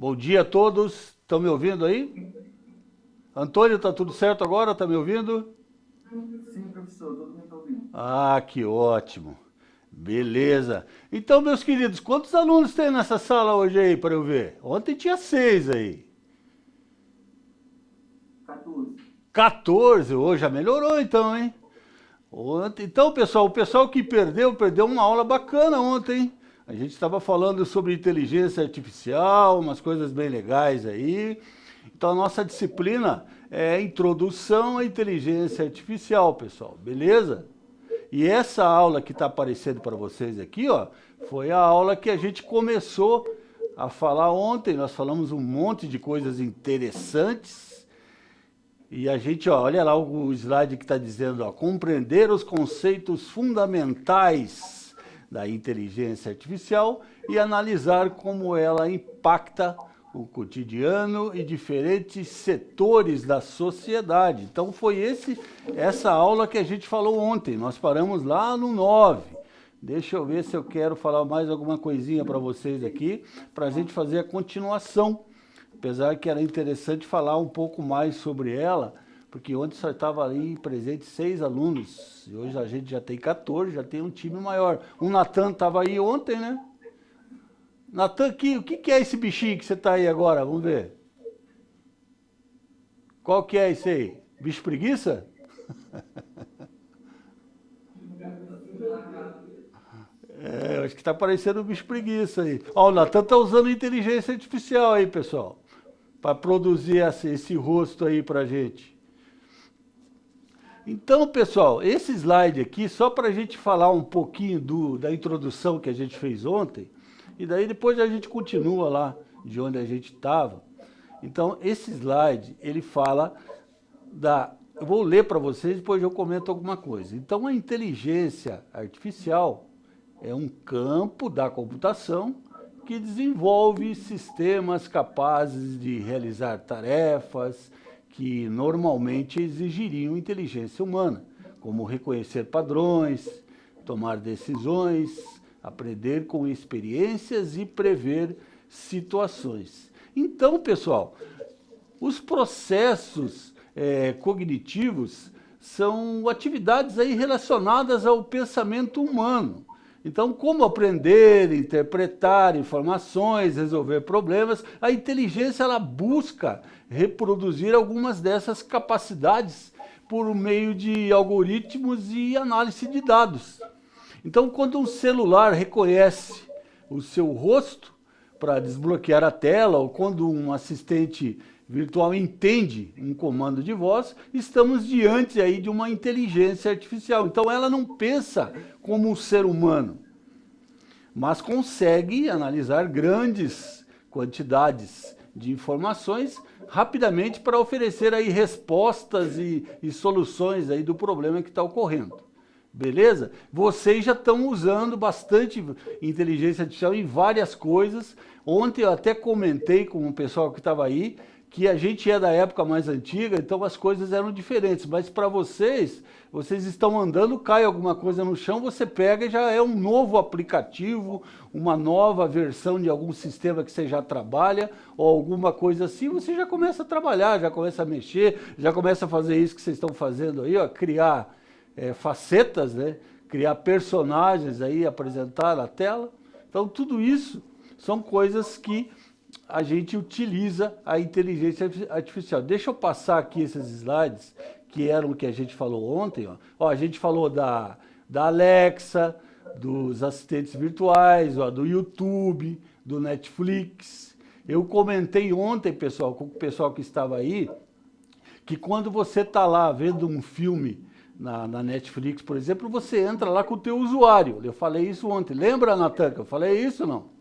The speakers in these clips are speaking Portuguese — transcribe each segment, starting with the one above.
Bom dia a todos. Estão me ouvindo aí? Antônio, tá tudo certo agora? Tá me ouvindo? Sim, professor, todo mundo está ouvindo. Ah, que ótimo. Beleza. Então, meus queridos, quantos alunos tem nessa sala hoje aí para eu ver? Ontem tinha 6 aí. 14. 14, hoje já melhorou então, hein? Ontem, então, pessoal, o pessoal que perdeu uma aula bacana ontem, hein? A gente estava falando sobre inteligência artificial, umas coisas bem legais aí. Então, a nossa disciplina é Introdução à Inteligência Artificial, pessoal, beleza? E essa aula que está aparecendo para vocês aqui, ó, foi a aula que a gente começou a falar ontem. Nós falamos um monte de coisas interessantes. E a gente, ó, olha lá o slide que está dizendo, ó, compreender os conceitos fundamentais da inteligência artificial e analisar como ela impacta o cotidiano e diferentes setores da sociedade. Então foi essa aula que a gente falou ontem. Nós paramos lá no 9. Deixa eu ver se eu quero falar mais alguma coisinha para vocês aqui, para a gente fazer a continuação. Apesar que era interessante falar um pouco mais sobre ela, porque ontem só estava ali presente 6 alunos, e hoje a gente já tem 14, já tem um time maior. O Natan estava aí ontem, né? Natan, o que é esse bichinho que você está aí agora? Vamos ver. Qual que é esse aí? Bicho preguiça? É, acho que está parecendo um bicho preguiça aí. Ó, o Natan está usando inteligência artificial aí, pessoal, para produzir esse rosto aí para a gente. Então, pessoal, esse slide aqui, só para a gente falar um pouquinho da introdução que a gente fez ontem, e daí depois a gente continua lá de onde a gente estava. Então, esse slide, ele fala eu vou ler para vocês, depois eu comento alguma coisa. Então, a inteligência artificial é um campo da computação que desenvolve sistemas capazes de realizar tarefas que normalmente exigiriam inteligência humana, como reconhecer padrões, tomar decisões, aprender com experiências e prever situações. Então, pessoal, os processos cognitivos são atividades aí relacionadas ao pensamento humano. Então, como aprender, interpretar informações, resolver problemas, a inteligência ela busca reproduzir algumas dessas capacidades por meio de algoritmos e análise de dados. Então, quando um celular reconhece o seu rosto para desbloquear a tela, ou quando um assistente virtual entende um comando de voz, estamos diante aí de uma inteligência artificial. Então ela não pensa como um ser humano, mas consegue analisar grandes quantidades de informações rapidamente para oferecer aí respostas e soluções aí do problema que está ocorrendo. Beleza? Vocês já estão usando bastante inteligência artificial em várias coisas. Ontem eu até comentei com o pessoal que estava aí, que a gente é da época mais antiga, então as coisas eram diferentes. Mas para vocês estão andando, cai alguma coisa no chão, você pega e já é um novo aplicativo, uma nova versão de algum sistema que você já trabalha, ou alguma coisa assim, você já começa a trabalhar, já começa a mexer, já começa a fazer isso que vocês estão fazendo aí, ó, criar facetas, né? Criar personagens aí, apresentar na tela. Então tudo isso são coisas que a gente utiliza a inteligência artificial. Deixa eu passar aqui esses slides, que eram o que a gente falou ontem. Ó, a gente falou da Alexa, dos assistentes virtuais, ó, do YouTube, do Netflix. Eu comentei ontem, pessoal, com o pessoal que estava aí, que quando você está lá vendo um filme na Netflix, por exemplo, você entra lá com o teu usuário. Eu falei isso ontem. Lembra, Natan, que eu falei isso não?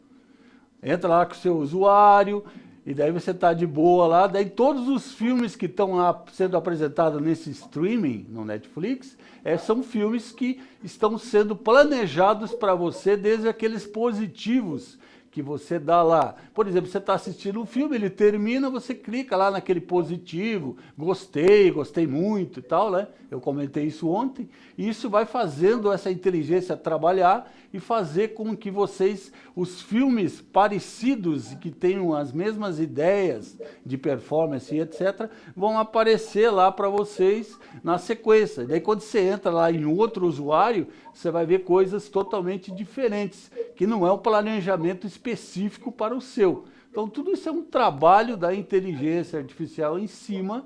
Entra lá com o seu usuário, e daí você está de boa lá, daí todos os filmes que estão lá sendo apresentados nesse streaming, no Netflix, são filmes que estão sendo planejados para você desde aqueles positivos que você dá lá. Por exemplo, você está assistindo um filme, ele termina, você clica lá naquele positivo, gostei, gostei muito e tal, né? Eu comentei isso ontem, e isso vai fazendo essa inteligência trabalhar e fazer com que vocês, os filmes parecidos, que tenham as mesmas ideias de performance e etc., vão aparecer lá para vocês na sequência. Daí quando você entra lá em outro usuário, você vai ver coisas totalmente diferentes, que não é um planejamento específico para o seu. Então tudo isso é um trabalho da inteligência artificial em cima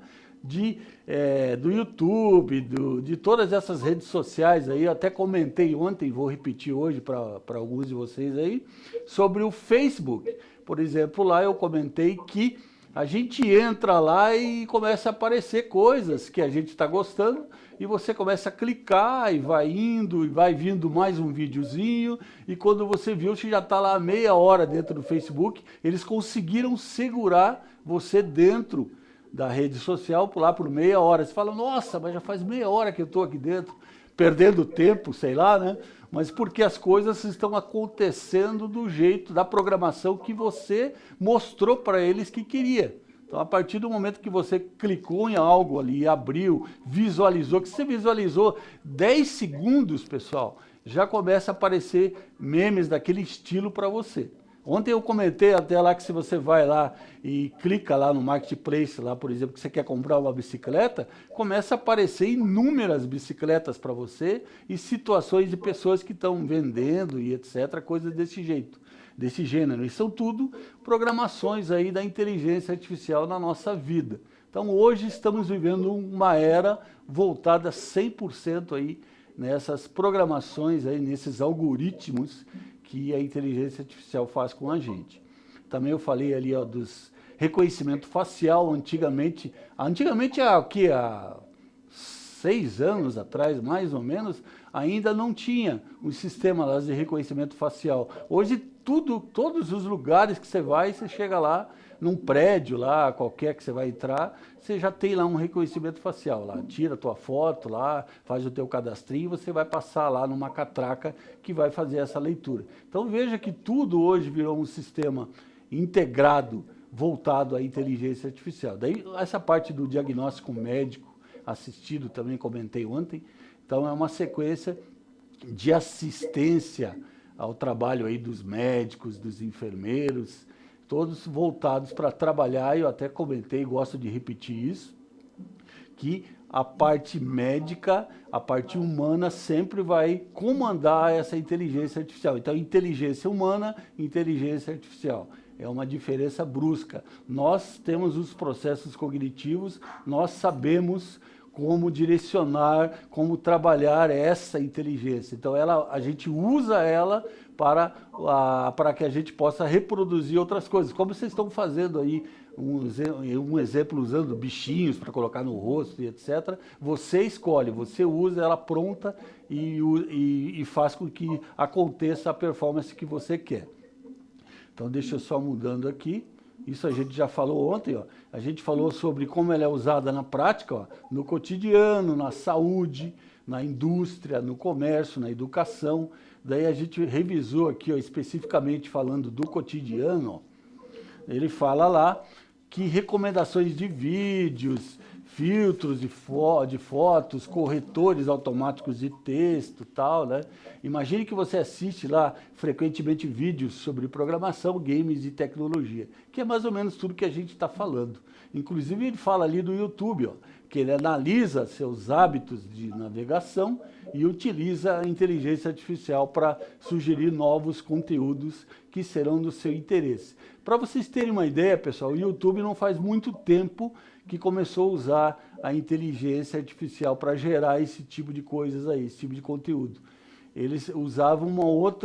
do YouTube, de todas essas redes sociais aí. Eu até comentei ontem, vou repetir hoje para alguns de vocês aí, sobre o Facebook. Por exemplo, lá eu comentei que a gente entra lá e começa a aparecer coisas que a gente está gostando, e você começa a clicar e vai indo, e vai vindo mais um videozinho, e quando você viu, você já está lá meia hora dentro do Facebook. Eles conseguiram segurar você dentro da rede social lá por meia hora. Você fala, nossa, mas já faz meia hora que eu estou aqui dentro, perdendo tempo, sei lá, né? Mas porque as coisas estão acontecendo do jeito, da programação que você mostrou para eles que queria. Então, a partir do momento que você clicou em algo ali, abriu, visualizou, que você visualizou 10 segundos, pessoal, já começa a aparecer memes daquele estilo para você. Ontem eu comentei até lá que se você vai lá e clica lá no Marketplace, lá, por exemplo, que você quer comprar uma bicicleta, começa a aparecer inúmeras bicicletas para você e situações de pessoas que estão vendendo e etc., coisas desse jeito, desse gênero. E são tudo programações aí da inteligência artificial na nossa vida. Então hoje estamos vivendo uma era voltada 100% aí nessas programações aí, nesses algoritmos que a inteligência artificial faz com a gente. Também eu falei ali, ó, dos reconhecimento facial. Antigamente há 6 anos atrás, mais ou menos, ainda não tinha um sistema lá de reconhecimento facial. Hoje todos os lugares que você vai, você chega lá, num prédio lá, qualquer que você vai entrar, você já tem lá um reconhecimento facial lá, tira a tua foto lá, faz o teu cadastrinho, você vai passar lá numa catraca que vai fazer essa leitura. Então veja que tudo hoje virou um sistema integrado, voltado à inteligência artificial. Daí essa parte do diagnóstico médico assistido também comentei ontem. Então é uma sequência de assistência ao trabalho aí dos médicos, dos enfermeiros, todos voltados para trabalhar. Eu até comentei, gosto de repetir isso, que a parte médica, a parte humana sempre vai comandar essa inteligência artificial. Então, inteligência humana, inteligência artificial. É uma diferença brusca. Nós temos os processos cognitivos, nós sabemos como direcionar, como trabalhar essa inteligência. Então, a gente usa ela para que a gente possa reproduzir outras coisas, como vocês estão fazendo aí, um exemplo usando bichinhos para colocar no rosto e etc. Você escolhe, você usa ela pronta e faz com que aconteça a performance que você quer. Então, deixa eu só mudando aqui. Isso a gente já falou ontem, ó. A gente falou sobre como ela é usada na prática, ó, no cotidiano, na saúde, na indústria, no comércio, na educação. Daí a gente revisou aqui, ó, especificamente falando do cotidiano, ó. Ele fala lá que recomendações de vídeos, filtros de fotos, corretores automáticos de texto, tal, né? Imagine que você assiste lá frequentemente vídeos sobre programação, games e tecnologia, que é mais ou menos tudo que a gente está falando. Inclusive ele fala ali do YouTube, ó, que ele analisa seus hábitos de navegação e utiliza a inteligência artificial para sugerir novos conteúdos que serão do seu interesse. Para vocês terem uma ideia, pessoal, o YouTube não faz muito tempo que começou a usar a inteligência artificial para gerar esse tipo de coisas aí, esse tipo de conteúdo. Eles usavam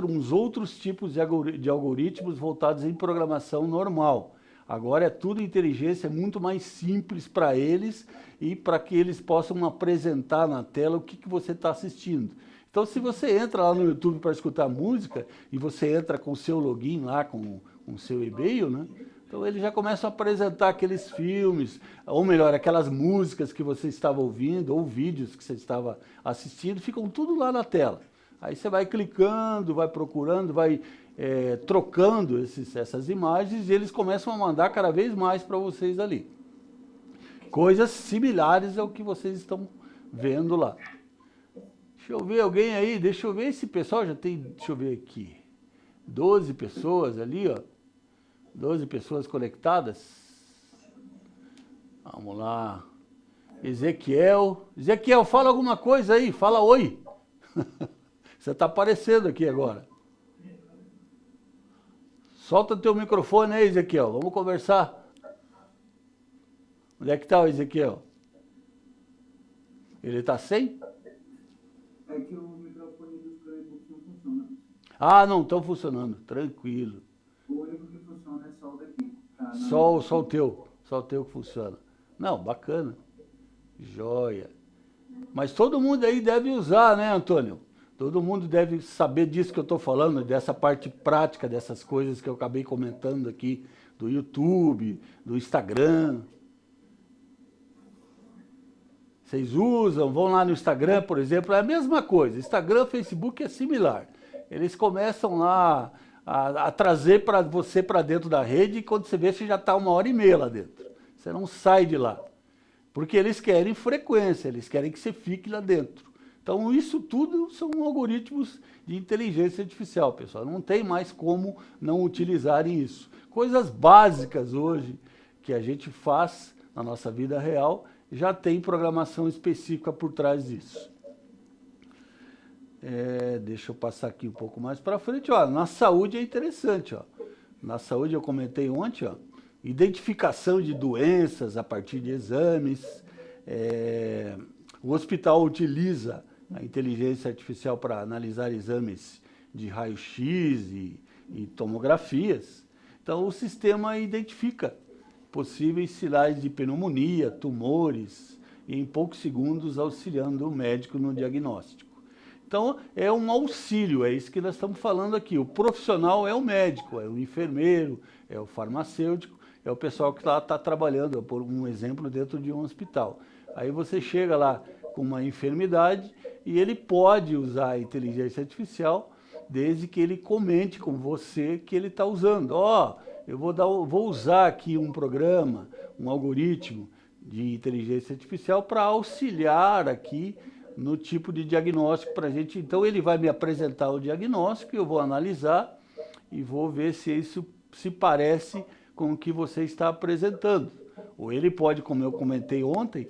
uns outros tipos de algoritmos voltados em programação normal. Agora é tudo inteligência, é muito mais simples para eles e para que eles possam apresentar na tela o que você está assistindo. Então, se você entra lá no YouTube para escutar música e você entra com o seu login lá, com o seu e-mail, né? Então ele já começa a apresentar aqueles filmes, ou melhor, aquelas músicas que você estava ouvindo, ou vídeos que você estava assistindo, ficam tudo lá na tela. Aí você vai clicando, vai procurando, vai trocando essas imagens e eles começam a mandar cada vez mais para vocês ali. Coisas similares ao que vocês estão vendo lá. Deixa eu ver alguém aí, deixa eu ver esse pessoal, já tem, deixa eu ver aqui, 12 pessoas ali, ó. 12 pessoas conectadas. Vamos lá. Ezequiel, fala alguma coisa aí, fala oi. Você está aparecendo aqui agora. Solta teu microfone aí, Ezequiel, vamos conversar. Onde é que está o Ezequiel? Ele está sem? É que o microfone dos Chromebooks não funciona. Ah, não, estão funcionando, tranquilo. O único que funciona é só o daqui. Só o teu que funciona. Não, bacana. Joia. Mas todo mundo aí deve usar, né, Antônio? Todo mundo deve saber disso que eu estou falando, dessa parte prática, dessas coisas que eu acabei comentando aqui, do YouTube, do Instagram. Vocês usam, vão lá no Instagram, por exemplo, é a mesma coisa. Instagram, Facebook é similar. Eles começam lá a trazer para você para dentro da rede e quando você vê, você já está 1h30 lá dentro. Você não sai de lá. Porque eles querem frequência, eles querem que você fique lá dentro. Então, isso tudo são algoritmos de inteligência artificial, pessoal. Não tem mais como não utilizarem isso. Coisas básicas hoje que a gente faz na nossa vida real, já tem programação específica por trás disso. Deixa eu passar aqui um pouco mais para frente. Ó, na saúde é interessante. Ó. Na saúde eu comentei ontem, ó, identificação de doenças a partir de exames. O hospital utiliza a inteligência artificial para analisar exames de raio-x e tomografias. Então, o sistema identifica possíveis sinais de pneumonia, tumores, e em poucos segundos auxiliando o médico no diagnóstico. Então, é um auxílio, é isso que nós estamos falando aqui. O profissional é o médico, é o enfermeiro, é o farmacêutico, é o pessoal que está trabalhando, por um exemplo, dentro de um hospital. Aí você chega lá com uma enfermidade e ele pode usar a inteligência artificial desde que ele comente com você que ele está usando. Eu vou usar aqui um programa, um algoritmo de inteligência artificial para auxiliar aqui no tipo de diagnóstico para a gente. Então, ele vai me apresentar o diagnóstico, eu vou analisar e vou ver se isso se parece com o que você está apresentando. Ou ele pode, como eu comentei ontem,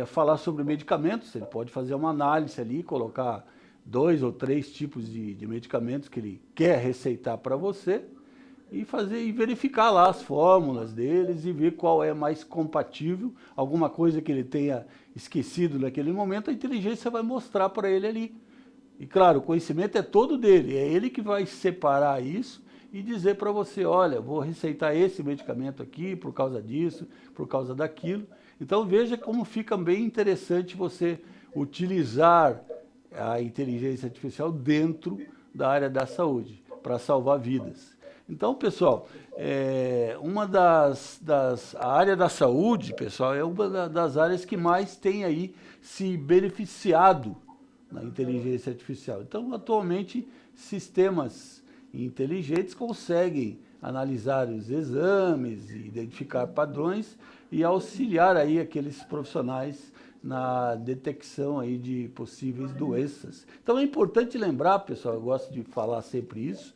falar sobre medicamentos, ele pode fazer uma análise ali, colocar 2 ou 3 tipos de medicamentos que ele quer receitar para você, e verificar lá as fórmulas deles e ver qual é mais compatível, alguma coisa que ele tenha esquecido naquele momento, a inteligência vai mostrar para ele ali. E claro, o conhecimento é todo dele, é ele que vai separar isso e dizer para você, olha, vou receitar esse medicamento aqui por causa disso, por causa daquilo. Então veja como fica bem interessante você utilizar a inteligência artificial dentro da área da saúde, para salvar vidas. Então, pessoal, a área da saúde, pessoal, é uma das áreas que mais tem aí se beneficiado na inteligência artificial. Então, atualmente, sistemas inteligentes conseguem analisar os exames, identificar padrões e auxiliar aí aqueles profissionais na detecção aí de possíveis doenças. Então, é importante lembrar, pessoal, eu gosto de falar sempre isso,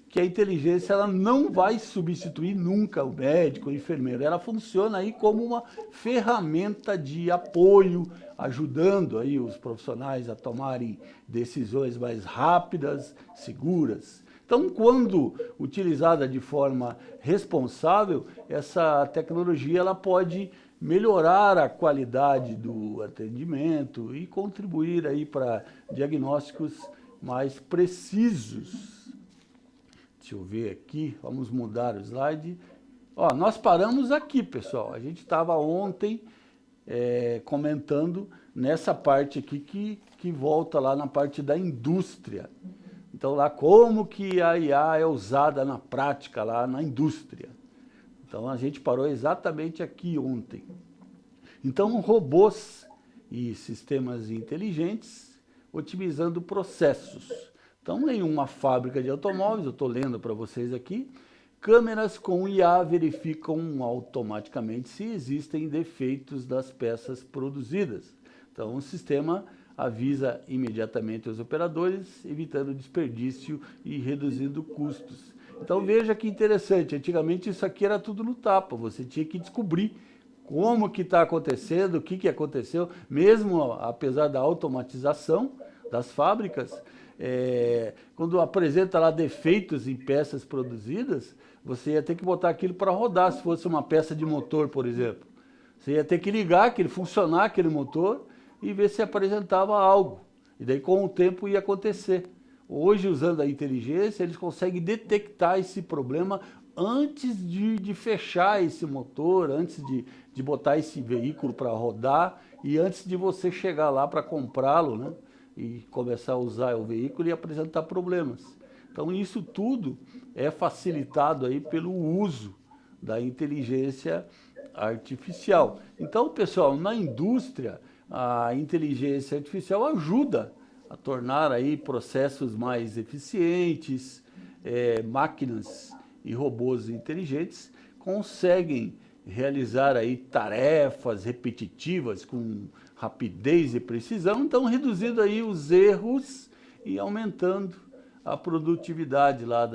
que a inteligência ela não vai substituir nunca o médico, o enfermeiro. Ela funciona aí como uma ferramenta de apoio, ajudando aí os profissionais a tomarem decisões mais rápidas, seguras. Então, quando utilizada de forma responsável, essa tecnologia ela pode melhorar a qualidade do atendimento e contribuir aí para diagnósticos mais precisos. Deixa eu ver aqui, vamos mudar o slide. Nós paramos aqui, pessoal. A gente estava ontem comentando nessa parte aqui que volta lá na parte da indústria. Então, lá como que a IA é usada na prática, lá na indústria. Então, a gente parou exatamente aqui ontem. Então, robôs e sistemas inteligentes otimizando processos. Então, em uma fábrica de automóveis, eu estou lendo para vocês aqui, câmeras com IA verificam automaticamente se existem defeitos das peças produzidas. Então, o sistema avisa imediatamente os operadores, evitando desperdício e reduzindo custos. Então, veja que interessante, antigamente isso aqui era tudo no tapa, você tinha que descobrir como que está acontecendo, o que aconteceu, mesmo apesar da automatização das fábricas, quando apresenta lá defeitos em peças produzidas, você ia ter que botar aquilo para rodar, se fosse uma peça de motor, por exemplo. Você ia ter que ligar, funcionar aquele motor e ver se apresentava algo. E daí, com o tempo, ia acontecer. Hoje, usando a inteligência, eles conseguem detectar esse problema antes de fechar esse motor, antes de botar esse veículo para rodar e antes de você chegar lá para comprá-lo, né? E começar a usar o veículo e apresentar problemas. Então, isso tudo é facilitado aí pelo uso da inteligência artificial. Então, pessoal, na indústria, a inteligência artificial ajuda a tornar aí processos mais eficientes, máquinas e robôs inteligentes conseguem realizar aí tarefas repetitivas com rapidez e precisão, então reduzindo aí os erros e aumentando a produtividade lá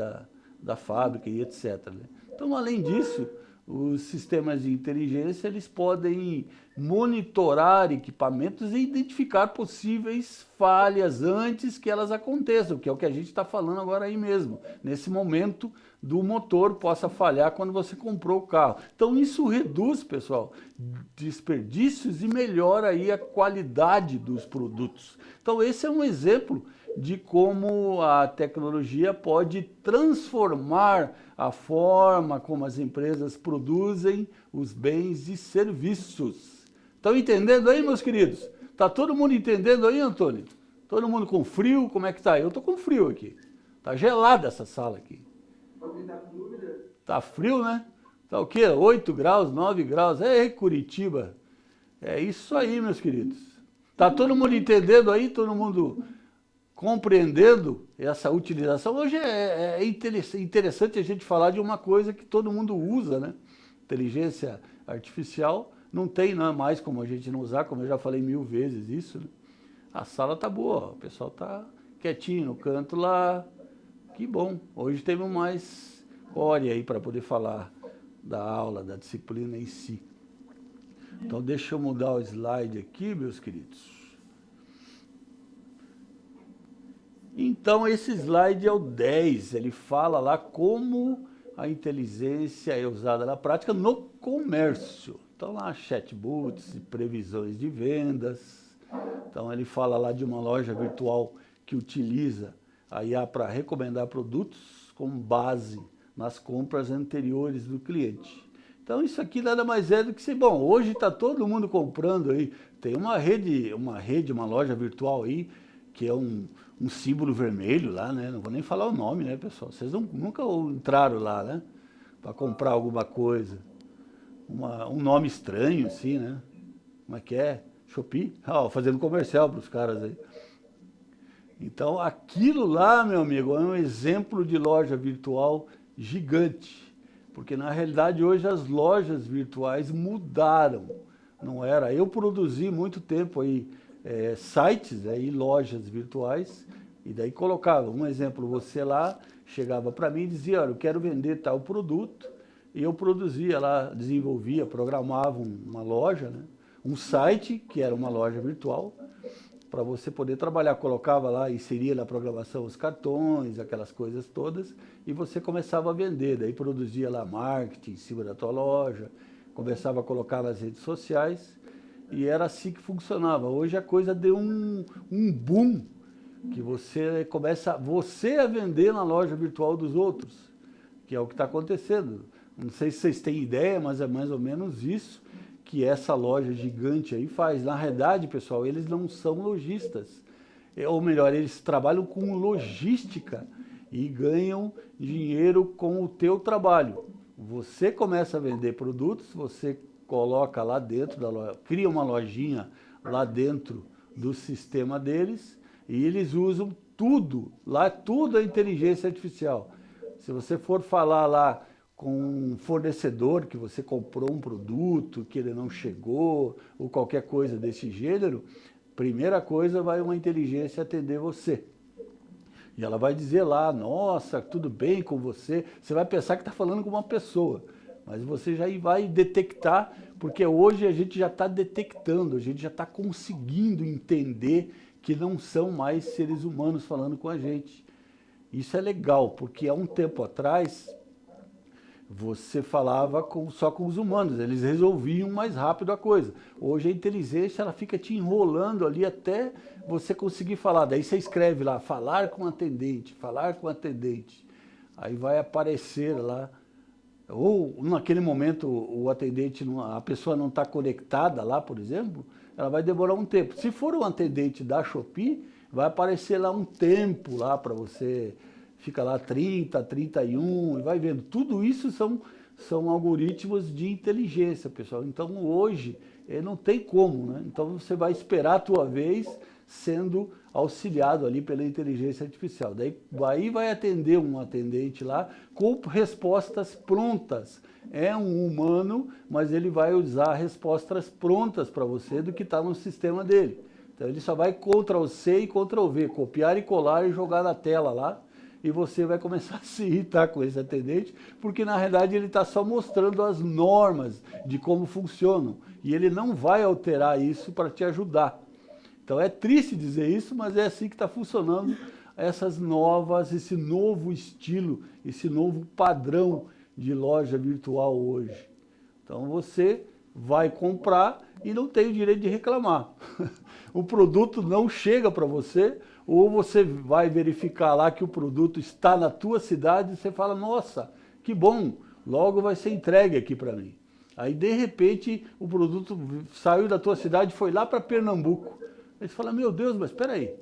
da fábrica e etc. Né? Então, além disso, os sistemas de inteligência eles podem monitorar equipamentos e identificar possíveis falhas antes que elas aconteçam, que é o que a gente está falando agora aí mesmo, nesse momento do motor possa falhar quando você comprou o carro. Então isso reduz, pessoal, desperdícios e melhora aí a qualidade dos produtos. Então esse é um exemplo de como a tecnologia pode transformar a forma como as empresas produzem os bens e serviços. Estão entendendo aí, meus queridos? Está todo mundo entendendo aí, Antônio? Todo mundo com frio? Como é que está? Eu estou com frio aqui. Está gelada essa sala aqui. Está frio, né? Está o quê? 8 graus, 9 graus. Curitiba. É isso aí, meus queridos. Está todo mundo entendendo aí? Todo mundo compreendendo essa utilização? Hoje é interessante a gente falar de uma coisa que todo mundo usa, né? Inteligência artificial não tem mais como a gente não usar, como eu já falei 1000 vezes isso, né? A sala tá boa, o pessoal tá quietinho no canto lá, que bom. Hoje teve mais hora aí para poder falar da aula, da disciplina em si. Então deixa eu mudar o slide aqui, meus queridos. Então esse slide é o 10, ele fala lá como a inteligência é usada na prática no comércio. Então lá chatbots, previsões de vendas. Então ele fala lá de uma loja virtual que utiliza a IA para recomendar produtos com base nas compras anteriores do cliente. Então isso aqui nada mais é do que bom, hoje está todo mundo comprando aí, tem uma loja virtual aí, que é um símbolo vermelho lá, né? Não vou nem falar o nome, né, pessoal? Vocês nunca entraram lá, né? Para comprar alguma coisa. Um nome estranho, assim, né? Como é que é? Shopee? Fazendo comercial para os caras aí. Então, aquilo lá, meu amigo, é um exemplo de loja virtual gigante. Porque, na realidade, hoje as lojas virtuais mudaram. Não era? Eu produzi muito tempo aí sites e lojas virtuais, e daí colocava, um exemplo, você lá chegava para mim e dizia, olha, eu quero vender tal produto, e eu produzia lá, desenvolvia, programava uma loja, né? Um site, que era uma loja virtual, para você poder trabalhar, colocava lá, inseria na programação os cartões, aquelas coisas todas, e você começava a vender, daí produzia lá marketing em cima da tua loja, começava a colocar nas redes sociais, e era assim que funcionava. Hoje a coisa deu um boom, que você começa a vender na loja virtual dos outros, que é o que está acontecendo. Não sei se vocês têm ideia, mas é mais ou menos isso que essa loja gigante aí faz. Na realidade, pessoal, eles não são lojistas. Ou melhor, eles trabalham com logística e ganham dinheiro com o teu trabalho. Você começa a vender produtos, você coloca lá dentro da loja, cria uma lojinha lá dentro do sistema deles, E eles usam tudo, lá tudo é inteligência artificial. Se você for falar lá com um fornecedor que você comprou um produto, que ele não chegou, ou qualquer coisa desse gênero, primeira coisa vai uma inteligência atender você. E ela vai dizer lá, nossa, tudo bem com você? Você vai pensar que está falando com uma pessoa, mas você já vai detectar, porque hoje a gente já está detectando, a gente já está conseguindo entender que não são mais seres humanos falando com a gente. Isso é legal, porque há um tempo atrás você falava só com os humanos, eles resolviam mais rápido a coisa. Hoje a inteligência ela fica te enrolando ali até você conseguir falar. Daí você escreve lá, falar com atendente, falar com atendente. Aí vai aparecer lá, ou naquele momento o atendente, a pessoa não está conectada lá, por exemplo, ela vai demorar um tempo. Se for um atendente da Shopee, vai aparecer lá um tempo lá para você, fica lá 30, 31, e vai vendo. Tudo isso são algoritmos de inteligência, pessoal. Então hoje não tem como, né? Então você vai esperar a tua vez sendo auxiliado ali pela inteligência artificial. Daí vai atender um atendente lá com respostas prontas. É um humano, mas ele vai usar respostas prontas para você do que está no sistema dele. Então ele só vai Ctrl+C e Ctrl+V, copiar e colar e jogar na tela lá, e você vai começar a se irritar com esse atendente, porque na realidade ele está só mostrando as normas de como funcionam, e ele não vai alterar isso para te ajudar. Então é triste dizer isso, mas é assim que está funcionando esse novo estilo, esse novo padrão de loja virtual hoje. Então você vai comprar e não tem o direito de reclamar. O produto não chega para você, ou você vai verificar lá que o produto está na tua cidade e você fala, nossa, que bom, logo vai ser entregue aqui para mim. Aí de repente o produto saiu da tua cidade e foi lá para Pernambuco. Aí você fala, meu Deus, mas espera aí,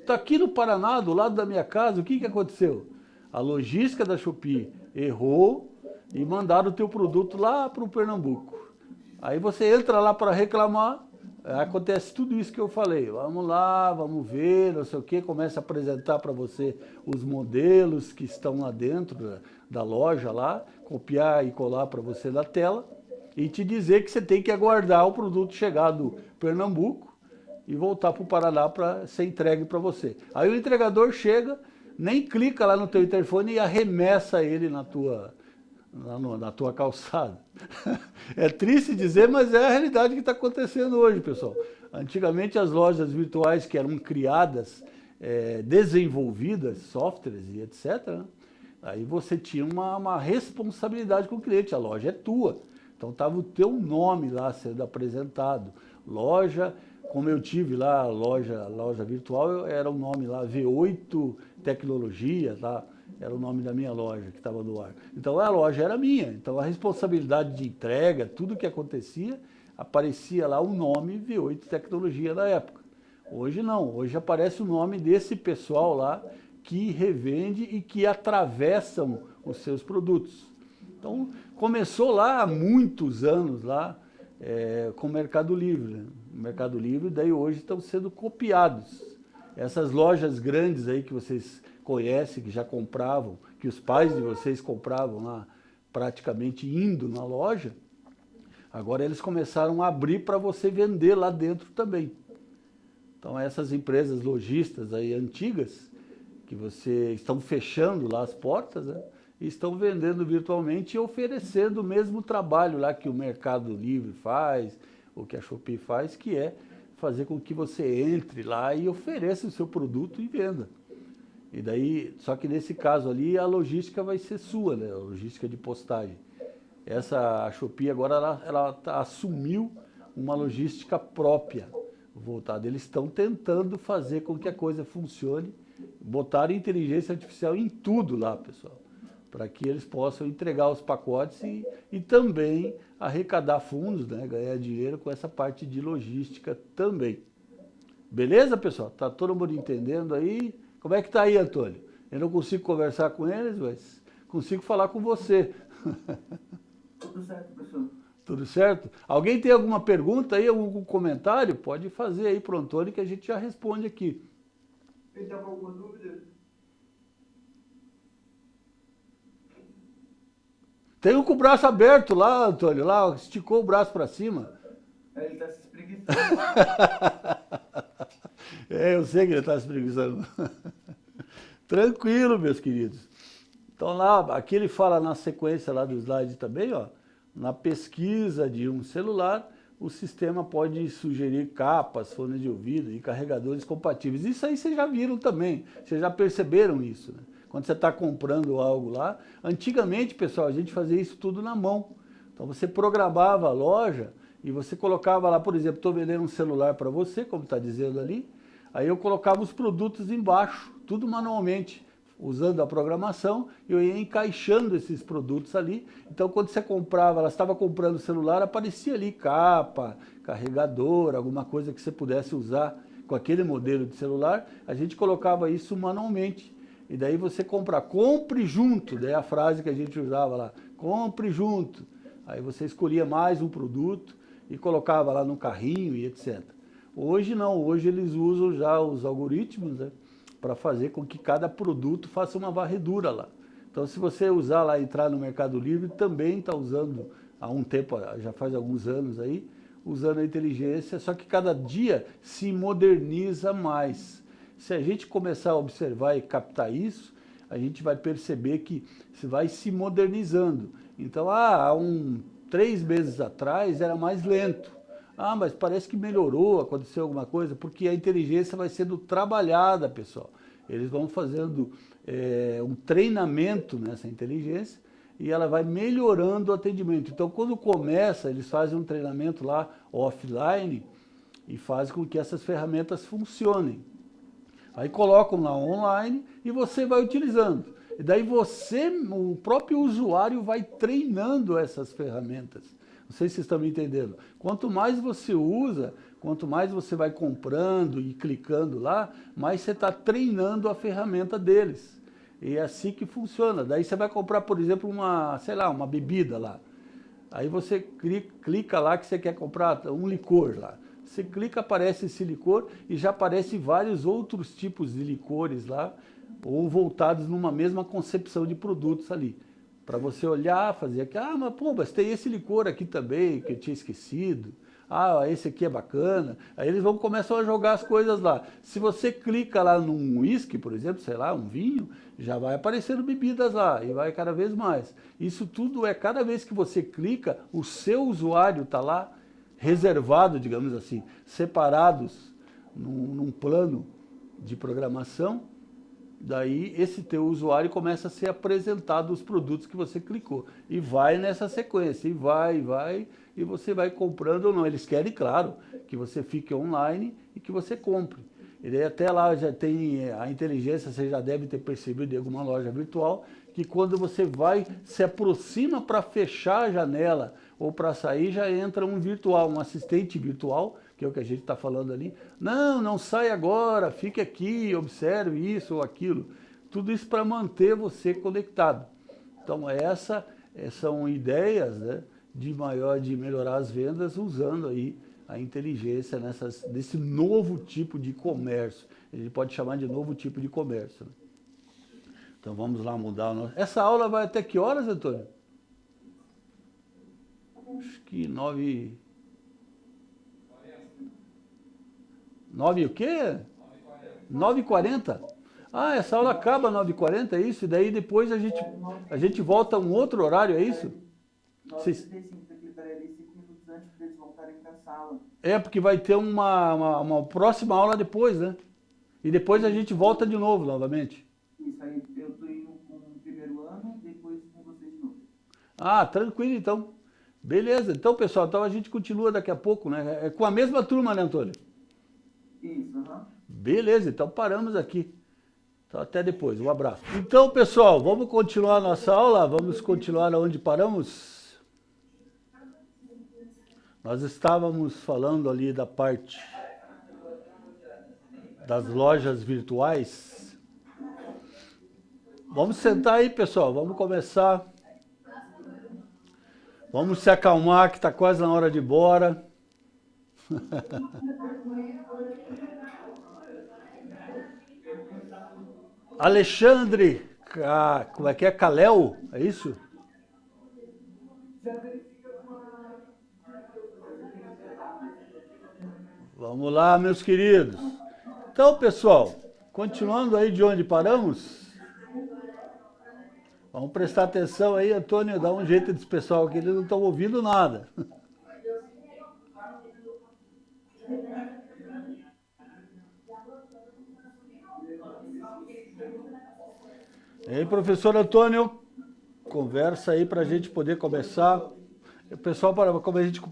está aqui no Paraná, do lado da minha casa, o que aconteceu? A logística da Shopee errou e mandaram o teu produto lá para o Pernambuco. Aí você entra lá para reclamar, acontece tudo isso que eu falei. Vamos lá, vamos ver, não sei o que, começa a apresentar para você os modelos que estão lá dentro da loja lá, copiar e colar para você na tela e te dizer que você tem que aguardar o produto chegar do Pernambuco e voltar para o Paraná para ser entregue para você. Aí o entregador chega, nem clica lá no teu interfone e arremessa ele na tua calçada. É triste dizer, mas é a realidade que está acontecendo hoje, pessoal. Antigamente as lojas virtuais que eram criadas, desenvolvidas, softwares e etc., né? Aí você tinha uma responsabilidade com o cliente, a loja é tua. Então estava o teu nome lá sendo apresentado. Loja, como eu tive lá, a loja virtual, era o nome lá, V8 Tecnologia, tá? Era o nome da minha loja que estava no ar. Então a loja era minha, então a responsabilidade de entrega, tudo que acontecia, aparecia lá o nome V8 Tecnologia na época. Hoje não, hoje aparece o nome desse pessoal lá que revende e que atravessam os seus produtos. Então começou lá há muitos anos lá com o Mercado Livre, né? O Mercado Livre daí hoje estão sendo copiados. Essas lojas grandes aí que vocês conhecem, que já compravam, que os pais de vocês compravam lá, praticamente indo na loja, agora eles começaram a abrir para você vender lá dentro também. Então essas empresas lojistas aí antigas, que você estão fechando lá as portas, né, e estão vendendo virtualmente e oferecendo o mesmo trabalho lá que o Mercado Livre faz, ou que a Shopee faz, que é fazer com que você entre lá e ofereça o seu produto e venda. E daí, só que nesse caso ali, a logística vai ser sua, né? A logística de postagem. A Shopee agora, ela assumiu uma logística própria, voltada. Eles estão tentando fazer com que a coisa funcione, botaram inteligência artificial em tudo lá, pessoal, para que eles possam entregar os pacotes e também arrecadar fundos, né? Ganhar dinheiro com essa parte de logística também. Beleza, pessoal? Tá todo mundo entendendo aí? Como é que tá aí, Antônio? Eu não consigo conversar com eles, mas consigo falar com você. Tudo certo, professor. Tudo certo? Alguém tem alguma pergunta aí, algum comentário? Pode fazer aí pro Antônio que a gente já responde aqui. Ele tá com alguma dúvida? Tem um com o braço aberto lá, Antônio, lá, esticou o braço para cima. Aí ele tá se espreguiçando. É, eu sei que ele está se preguiçando. Tranquilo, meus queridos. Então lá, aqui ele fala na sequência lá do slide também, ó, na pesquisa de um celular, o sistema pode sugerir capas, fones de ouvido e carregadores compatíveis. Isso aí vocês já viram também, vocês já perceberam isso, né? Quando você está comprando algo lá, antigamente, pessoal, a gente fazia isso tudo na mão. Então você programava a loja e você colocava lá, por exemplo, estou vendendo um celular para você, como está dizendo ali, aí eu colocava os produtos embaixo, tudo manualmente, usando a programação, e eu ia encaixando esses produtos ali. Então quando você comprava, ela estava comprando o celular, aparecia ali capa, carregador, alguma coisa que você pudesse usar com aquele modelo de celular, a gente colocava isso manualmente. E daí você compre junto, daí a frase que a gente usava lá, compre junto. Aí você escolhia mais um produto e colocava lá no carrinho e etc. Hoje não, hoje eles usam já os algoritmos, né, para fazer com que cada produto faça uma varredura lá. Então se você usar lá, entrar no Mercado Livre, também está usando há um tempo, já faz alguns anos aí, usando a inteligência, só que cada dia se moderniza mais. Se a gente começar a observar e captar isso, a gente vai perceber que se vai se modernizando. Então, há 3 meses atrás era mais lento. Ah, mas parece que melhorou, aconteceu alguma coisa, porque a inteligência vai sendo trabalhada, pessoal. Eles vão fazendo um treinamento nessa inteligência e ela vai melhorando o atendimento. Então, quando começa, eles fazem um treinamento lá offline e fazem com que essas ferramentas funcionem. Aí colocam lá online e você vai utilizando. E daí você, o próprio usuário, vai treinando essas ferramentas. Não sei se vocês estão me entendendo. Quanto mais você usa, quanto mais você vai comprando e clicando lá, mais você está treinando a ferramenta deles. E é assim que funciona. Daí você vai comprar, por exemplo, uma bebida lá. Aí você clica lá que você quer comprar um licor lá. Você clica, aparece esse licor e já aparece vários outros tipos de licores lá, ou voltados numa mesma concepção de produtos ali. Para você olhar, fazer aqui, mas tem esse licor aqui também, que eu tinha esquecido. Ah, esse aqui é bacana. Aí eles começam a jogar as coisas lá. Se você clica lá num whisky, por exemplo, sei lá, um vinho, já vai aparecendo bebidas lá e vai cada vez mais. Isso tudo cada vez que você clica, o seu usuário está lá, reservado, digamos assim, separados num plano de programação, daí esse teu usuário começa a ser apresentado os produtos que você clicou. E vai nessa sequência, e vai, e você vai comprando ou não. Eles querem, claro, que você fique online e que você compre. E daí até lá já tem a inteligência, você já deve ter percebido em alguma loja virtual, que quando você se aproxima para fechar a janela ou para sair, já entra um virtual, um assistente virtual, que é o que a gente está falando ali. Não sai agora, fique aqui, observe isso ou aquilo. Tudo isso para manter você conectado. Então são ideias, né, de melhorar as vendas usando aí a inteligência desse novo tipo de comércio. A gente pode chamar de novo tipo de comércio, né? Então vamos lá mudar o nosso... Essa aula vai até que horas, Antônio? Acho que 9... 9 o quê? 9h40? Ah, essa aula acaba 9h40, é isso? E daí depois a gente volta a um outro horário, é isso? 9h35, você clicaria ali 5 minutos antes para eles voltarem para a sala. É, porque vai ter uma próxima aula depois, né? E depois a gente volta de novo, novamente. Isso aí, eu estou indo com o primeiro ano, depois com vocês de novo. Ah, tranquilo então. Beleza, então pessoal, então a gente continua daqui a pouco, né? É com a mesma turma, né, Antônio? Isso, aham. Beleza, então paramos aqui. Então até depois, um abraço. Então pessoal, vamos continuar a nossa aula, vamos continuar onde paramos. Nós estávamos falando ali da parte das lojas virtuais. Vamos sentar aí, pessoal, vamos começar. Vamos se acalmar, que está quase na hora de ir embora. Alexandre, como é que é? Calel? É isso? Vamos lá, meus queridos. Então, pessoal, continuando aí de onde paramos, vamos prestar atenção aí, Antônio, dá um jeito desse pessoal aqui, eles não estão ouvindo nada. E aí, professor Antônio, conversa aí para a gente poder começar. Pessoal,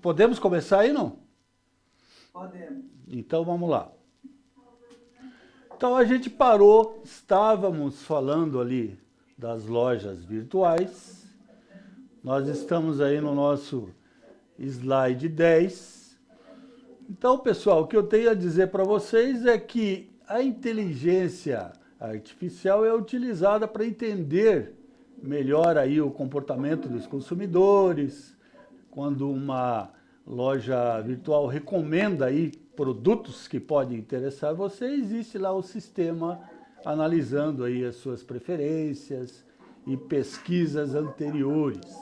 podemos começar aí, não? Podemos. Então, vamos lá. Então, a gente parou, estávamos falando ali das lojas virtuais. Nós estamos aí no nosso slide 10. Então, pessoal, o que eu tenho a dizer para vocês é que a inteligência artificial é utilizada para entender melhor aí o comportamento dos consumidores. Quando uma loja virtual recomenda aí produtos que podem interessar você, existe lá o sistema analisando aí as suas preferências e pesquisas anteriores.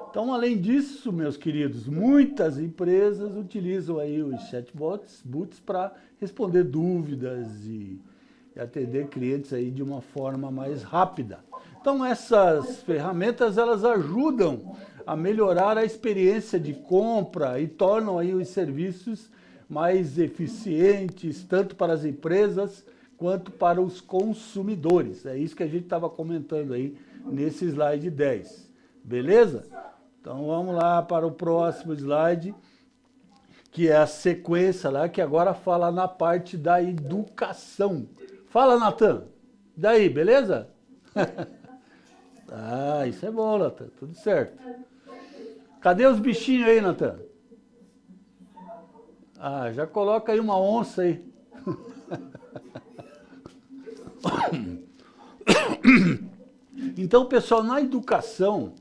Então, além disso, meus queridos, muitas empresas utilizam aí os chatbots para responder dúvidas e atender clientes aí de uma forma mais rápida. Então, essas ferramentas, elas ajudam a melhorar a experiência de compra e tornam aí os serviços mais eficientes, tanto para as empresas quanto para os consumidores. É isso que a gente estava comentando aí nesse slide 10. Beleza? Então, vamos lá para o próximo slide, que é a sequência lá, que agora fala na parte da educação. Fala, Natan. Daí, beleza? Ah, isso é bom, Natan. Tudo certo. Cadê os bichinhos aí, Natan? Ah, já coloca aí uma onça aí. Então, pessoal, na educação,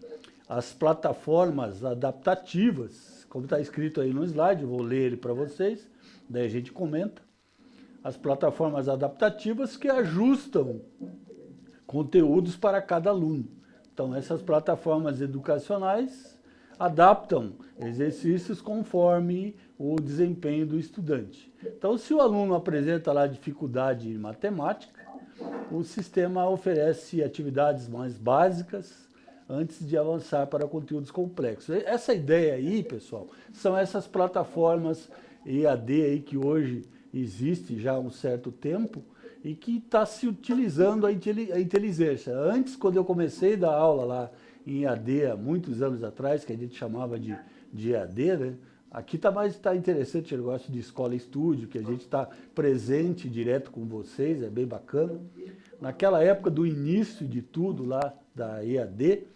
as plataformas adaptativas, como está escrito aí no slide, vou ler ele para vocês, daí a gente comenta. As plataformas adaptativas que ajustam conteúdos para cada aluno. Então, essas plataformas educacionais adaptam exercícios conforme o desempenho do estudante. Então, se o aluno apresenta lá dificuldade em matemática, o sistema oferece atividades mais básicas antes de avançar para conteúdos complexos. Essa ideia aí, pessoal, são essas plataformas EAD aí que hoje existe já há um certo tempo e que está se utilizando a inteligência. Antes, quando eu comecei a dar aula lá em EAD, há muitos anos atrás, que a gente chamava de EAD, né? Aqui tá interessante o negócio de escola estúdio, que a gente está presente direto com vocês, é bem bacana. Naquela época do início de tudo lá da EAD,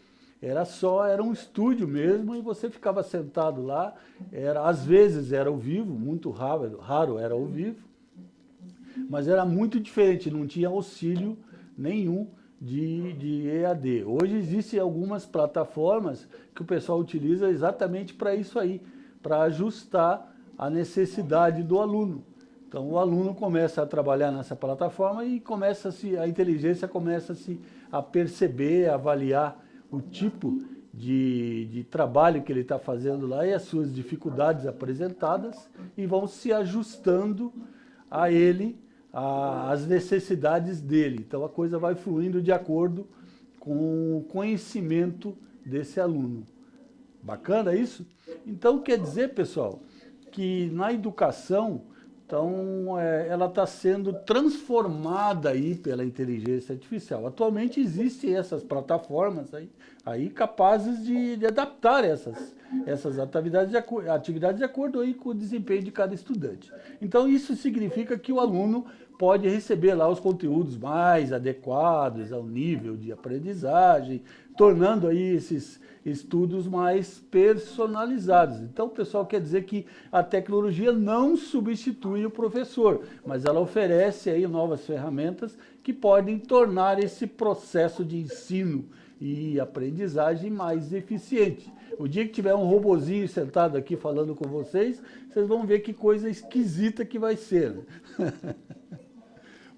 era um estúdio mesmo e você ficava sentado lá, às vezes era ao vivo, muito raro era ao vivo, mas era muito diferente, não tinha auxílio nenhum de EAD. Hoje existem algumas plataformas que o pessoal utiliza exatamente para isso aí, para ajustar a necessidade do aluno. Então o aluno começa a trabalhar nessa plataforma e a inteligência começa a perceber, a avaliar o tipo de trabalho que ele está fazendo lá e as suas dificuldades apresentadas e vão se ajustando a ele, às necessidades dele. Então a coisa vai fluindo de acordo com o conhecimento desse aluno. Bacana isso? Então quer dizer, pessoal, que na educação, então, ela está sendo transformada aí pela inteligência artificial. Atualmente existem essas plataformas aí capazes de adaptar essas atividades de acordo aí com o desempenho de cada estudante. Então, isso significa que o aluno pode receber lá os conteúdos mais adequados ao nível de aprendizagem, tornando aí esses estudos mais personalizados. Então, pessoal, quer dizer que a tecnologia não substitui o professor, mas ela oferece aí novas ferramentas que podem tornar esse processo de ensino e aprendizagem mais eficiente. O dia que tiver um robozinho sentado aqui falando com vocês, vocês vão ver que coisa esquisita que vai ser.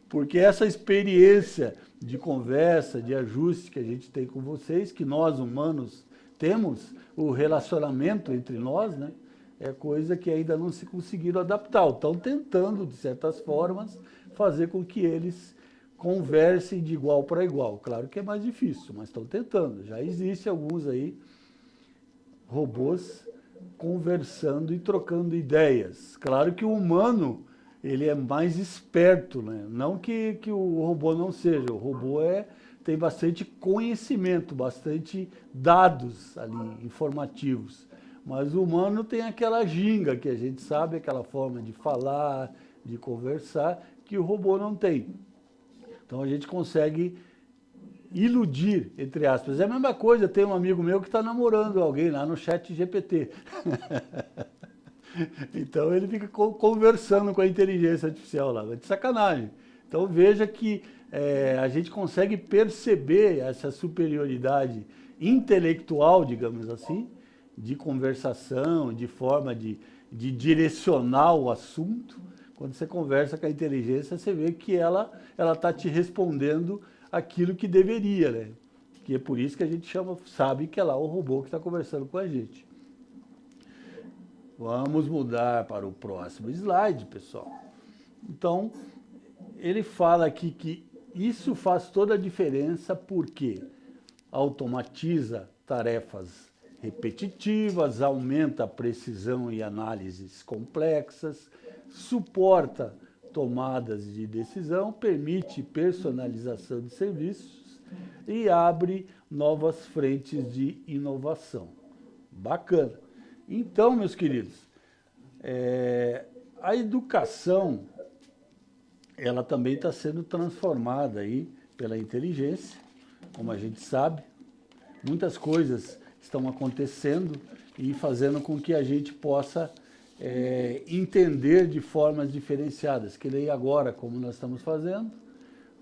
Porque essa experiência de conversa, de ajuste que a gente tem com vocês, que nós humanos temos, o relacionamento entre nós, né, é coisa que ainda não se conseguiram adaptar. Estão tentando, de certas formas, fazer com que eles conversem de igual para igual. Claro que é mais difícil, mas estão tentando. Já existe alguns aí, robôs, conversando e trocando ideias. Claro que o humano, ele é mais esperto, né? Não que o robô não seja. O robô tem bastante conhecimento, bastante dados ali, informativos. Mas o humano tem aquela ginga que a gente sabe, aquela forma de falar, de conversar, que o robô não tem. Então a gente consegue iludir, entre aspas. É a mesma coisa, tem um amigo meu que está namorando alguém lá no chat GPT. Então ele fica conversando com a inteligência artificial lá, de sacanagem. Então veja que a gente consegue perceber essa superioridade intelectual, digamos assim, de conversação, de forma de direcionar o assunto. Quando você conversa com a inteligência, você vê que ela está te respondendo aquilo que deveria, né? Que é por isso que a gente sabe que é lá o robô que está conversando com a gente. Vamos mudar para o próximo slide, pessoal. Então, ele fala aqui que isso faz toda a diferença porque automatiza tarefas repetitivas, aumenta a precisão e análises complexas, suporta tomadas de decisão, permite personalização de serviços e abre novas frentes de inovação. Bacana. Então, meus queridos, a educação, ela também está sendo transformada aí pela inteligência, como a gente sabe. Muitas coisas estão acontecendo e fazendo com que a gente possa entender de formas diferenciadas. Que nem agora, como nós estamos fazendo,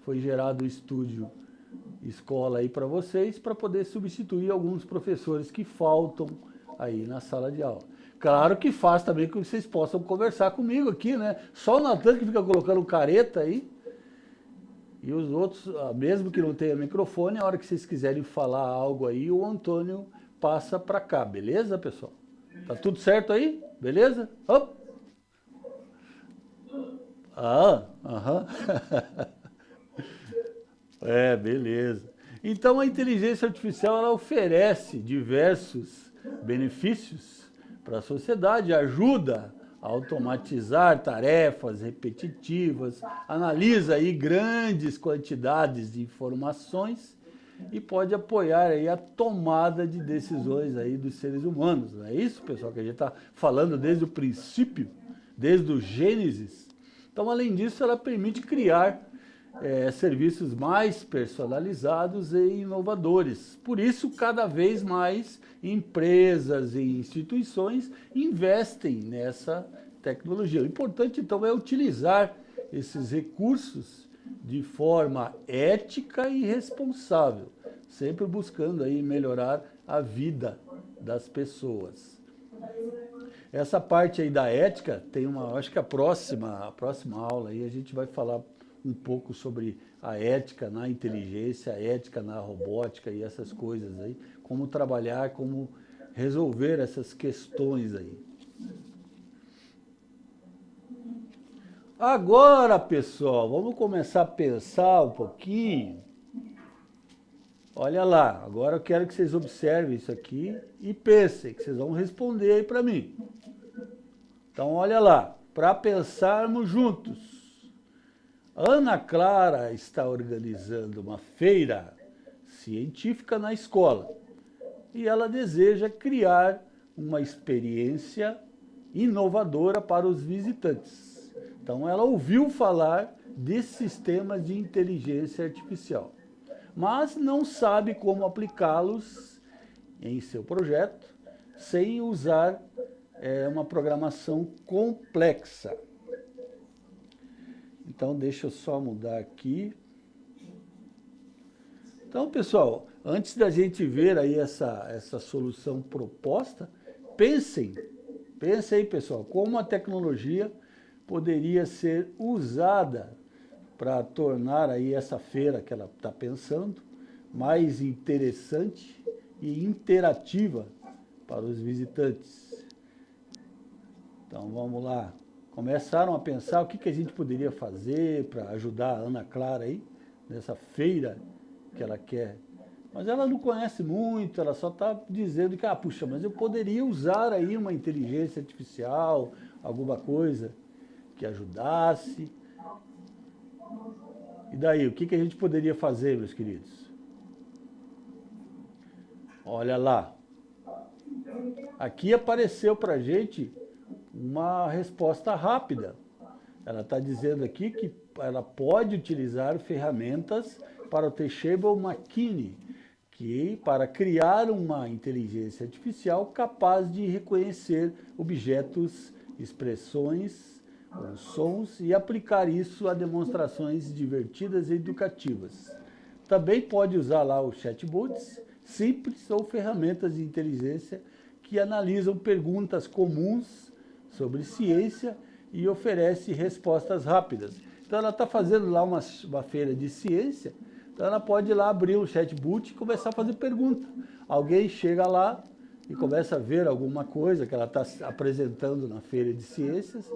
foi gerado o estúdio escola aí para vocês, para poder substituir alguns professores que faltam aí na sala de aula. Claro que faz também com que vocês possam conversar comigo aqui, né? Só o Natan que fica colocando careta aí, e os outros, mesmo que não tenha microfone, a hora que vocês quiserem falar algo aí, o Antônio passa para cá, beleza, pessoal? Tá tudo certo aí? Beleza? Op. Aham. Beleza. Então, a inteligência artificial, ela oferece diversos benefícios para a sociedade, ajuda a automatizar tarefas repetitivas, analisa aí grandes quantidades de informações e pode apoiar aí a tomada de decisões aí dos seres humanos. Não é isso, pessoal, que a gente está falando desde o princípio, desde o Gênesis. Então, além disso, ela permite criar serviços mais personalizados e inovadores. Por isso, cada vez mais empresas e instituições investem nessa tecnologia. O importante, então, é utilizar esses recursos de forma ética e responsável, sempre buscando aí melhorar a vida das pessoas. Essa parte aí da ética tem acho que a próxima aula aí a gente vai falar um pouco sobre a ética na inteligência, a ética na robótica e essas coisas aí, como trabalhar, como resolver essas questões aí. Agora, pessoal, vamos começar a pensar um pouquinho. Olha lá, agora eu quero que vocês observem isso aqui e pensem, que vocês vão responder aí para mim. Então, olha lá, para pensarmos juntos. Ana Clara está organizando uma feira científica na escola e ela deseja criar uma experiência inovadora para os visitantes. Então, ela ouviu falar desses sistemas de inteligência artificial, mas não sabe como aplicá-los em seu projeto sem usar uma programação complexa. Então, deixa eu só mudar aqui. Então, pessoal, antes da gente ver aí essa solução proposta, pensem aí, pessoal, como a tecnologia poderia ser usada para tornar aí essa feira que ela está pensando mais interessante e interativa para os visitantes. Então vamos lá. Começaram a pensar o que a gente poderia fazer para ajudar a Ana Clara aí, nessa feira que ela quer. Mas ela não conhece muito, ela só está dizendo que, puxa, mas eu poderia usar aí uma inteligência artificial, alguma coisa que ajudasse. E daí, o que a gente poderia fazer, meus queridos? Olha lá. Aqui apareceu para a gente uma resposta rápida. Ela está dizendo aqui que ela pode utilizar ferramentas para o Teachable Machine, que para criar uma inteligência artificial capaz de reconhecer objetos, expressões, sons e aplicar isso a demonstrações divertidas e educativas. Também pode usar lá os chatbots simples ou ferramentas de inteligência que analisam perguntas comuns sobre ciência e oferece respostas rápidas. Então ela está fazendo lá uma feira de ciência, então ela pode ir lá abrir um chatbot e começar a fazer pergunta. Alguém chega lá e começa a ver alguma coisa que ela está apresentando na feira de ciências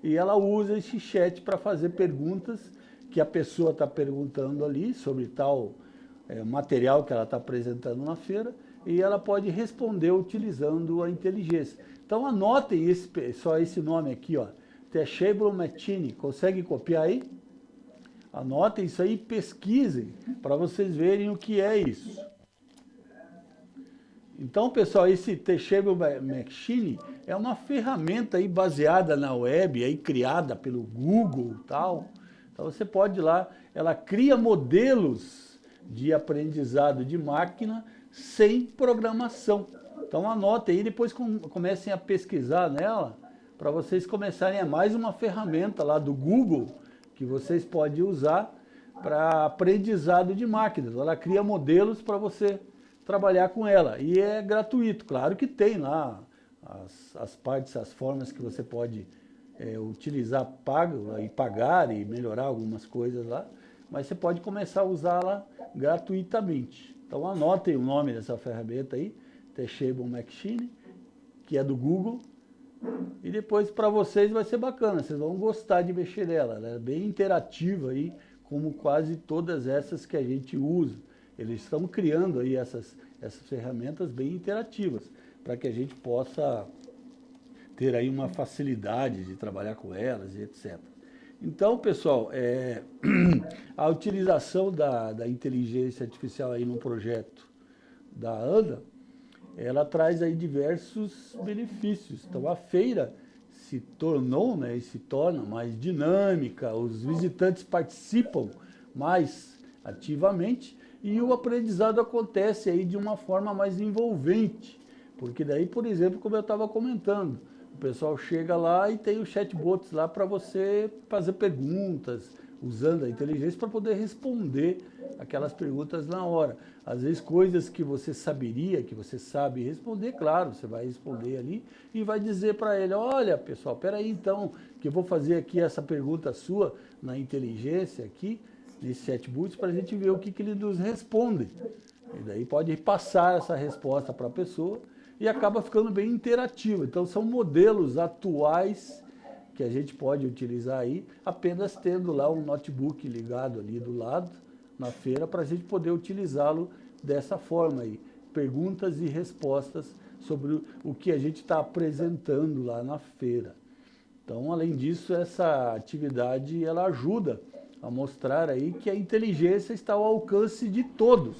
e ela usa esse chat para fazer perguntas que a pessoa está perguntando ali sobre tal material que ela está apresentando na feira e ela pode responder utilizando a inteligência. Então anotem só esse nome aqui, ó, Teachable Machine. Consegue copiar aí? Anotem isso aí e pesquisem para vocês verem o que é isso. Então, pessoal, esse Teachable Machine é uma ferramenta aí baseada na web, aí criada pelo Google e tal. Então você pode ir lá, ela cria modelos de aprendizado de máquina sem programação. Então anotem aí, depois comecem a pesquisar nela, para vocês começarem, é mais uma ferramenta lá do Google, que vocês podem usar para aprendizado de máquinas. Ela cria modelos para você trabalhar com ela, e é gratuito. Claro que tem lá as partes, as formas que você pode utilizar pagar e melhorar algumas coisas lá, mas você pode começar a usá-la gratuitamente. Então anotem o nome dessa ferramenta aí, Teachable Machine, que é do Google, e depois para vocês vai ser bacana, vocês vão gostar de mexer nela, ela é bem interativa aí, como quase todas essas que a gente usa. Eles estão criando aí essas ferramentas bem interativas, para que a gente possa ter aí uma facilidade de trabalhar com elas e etc. Então, pessoal, a utilização da inteligência artificial aí no projeto da Ana, ela traz aí diversos benefícios. Então, a feira se tornou, e se torna mais dinâmica, os visitantes participam mais ativamente e o aprendizado acontece aí de uma forma mais envolvente. Porque daí, por exemplo, como eu estava comentando, o pessoal chega lá e tem os chatbots lá para você fazer perguntas, usando a inteligência para poder responder aquelas perguntas na hora. Às vezes coisas que você saberia, que você sabe responder, claro, você vai responder ali e vai dizer para ele, olha pessoal, espera aí então, que eu vou fazer aqui essa pergunta sua na inteligência aqui, nesse chatbot, para a gente ver o que ele nos responde. E daí pode passar essa resposta para a pessoa e acaba ficando bem interativo. Então são modelos atuais que a gente pode utilizar aí, apenas tendo lá um notebook ligado ali do lado, na feira, para a gente poder utilizá-lo dessa forma aí. Perguntas e respostas sobre o que a gente está apresentando lá na feira. Então, além disso, essa atividade, ela ajuda a mostrar aí que a inteligência está ao alcance de todos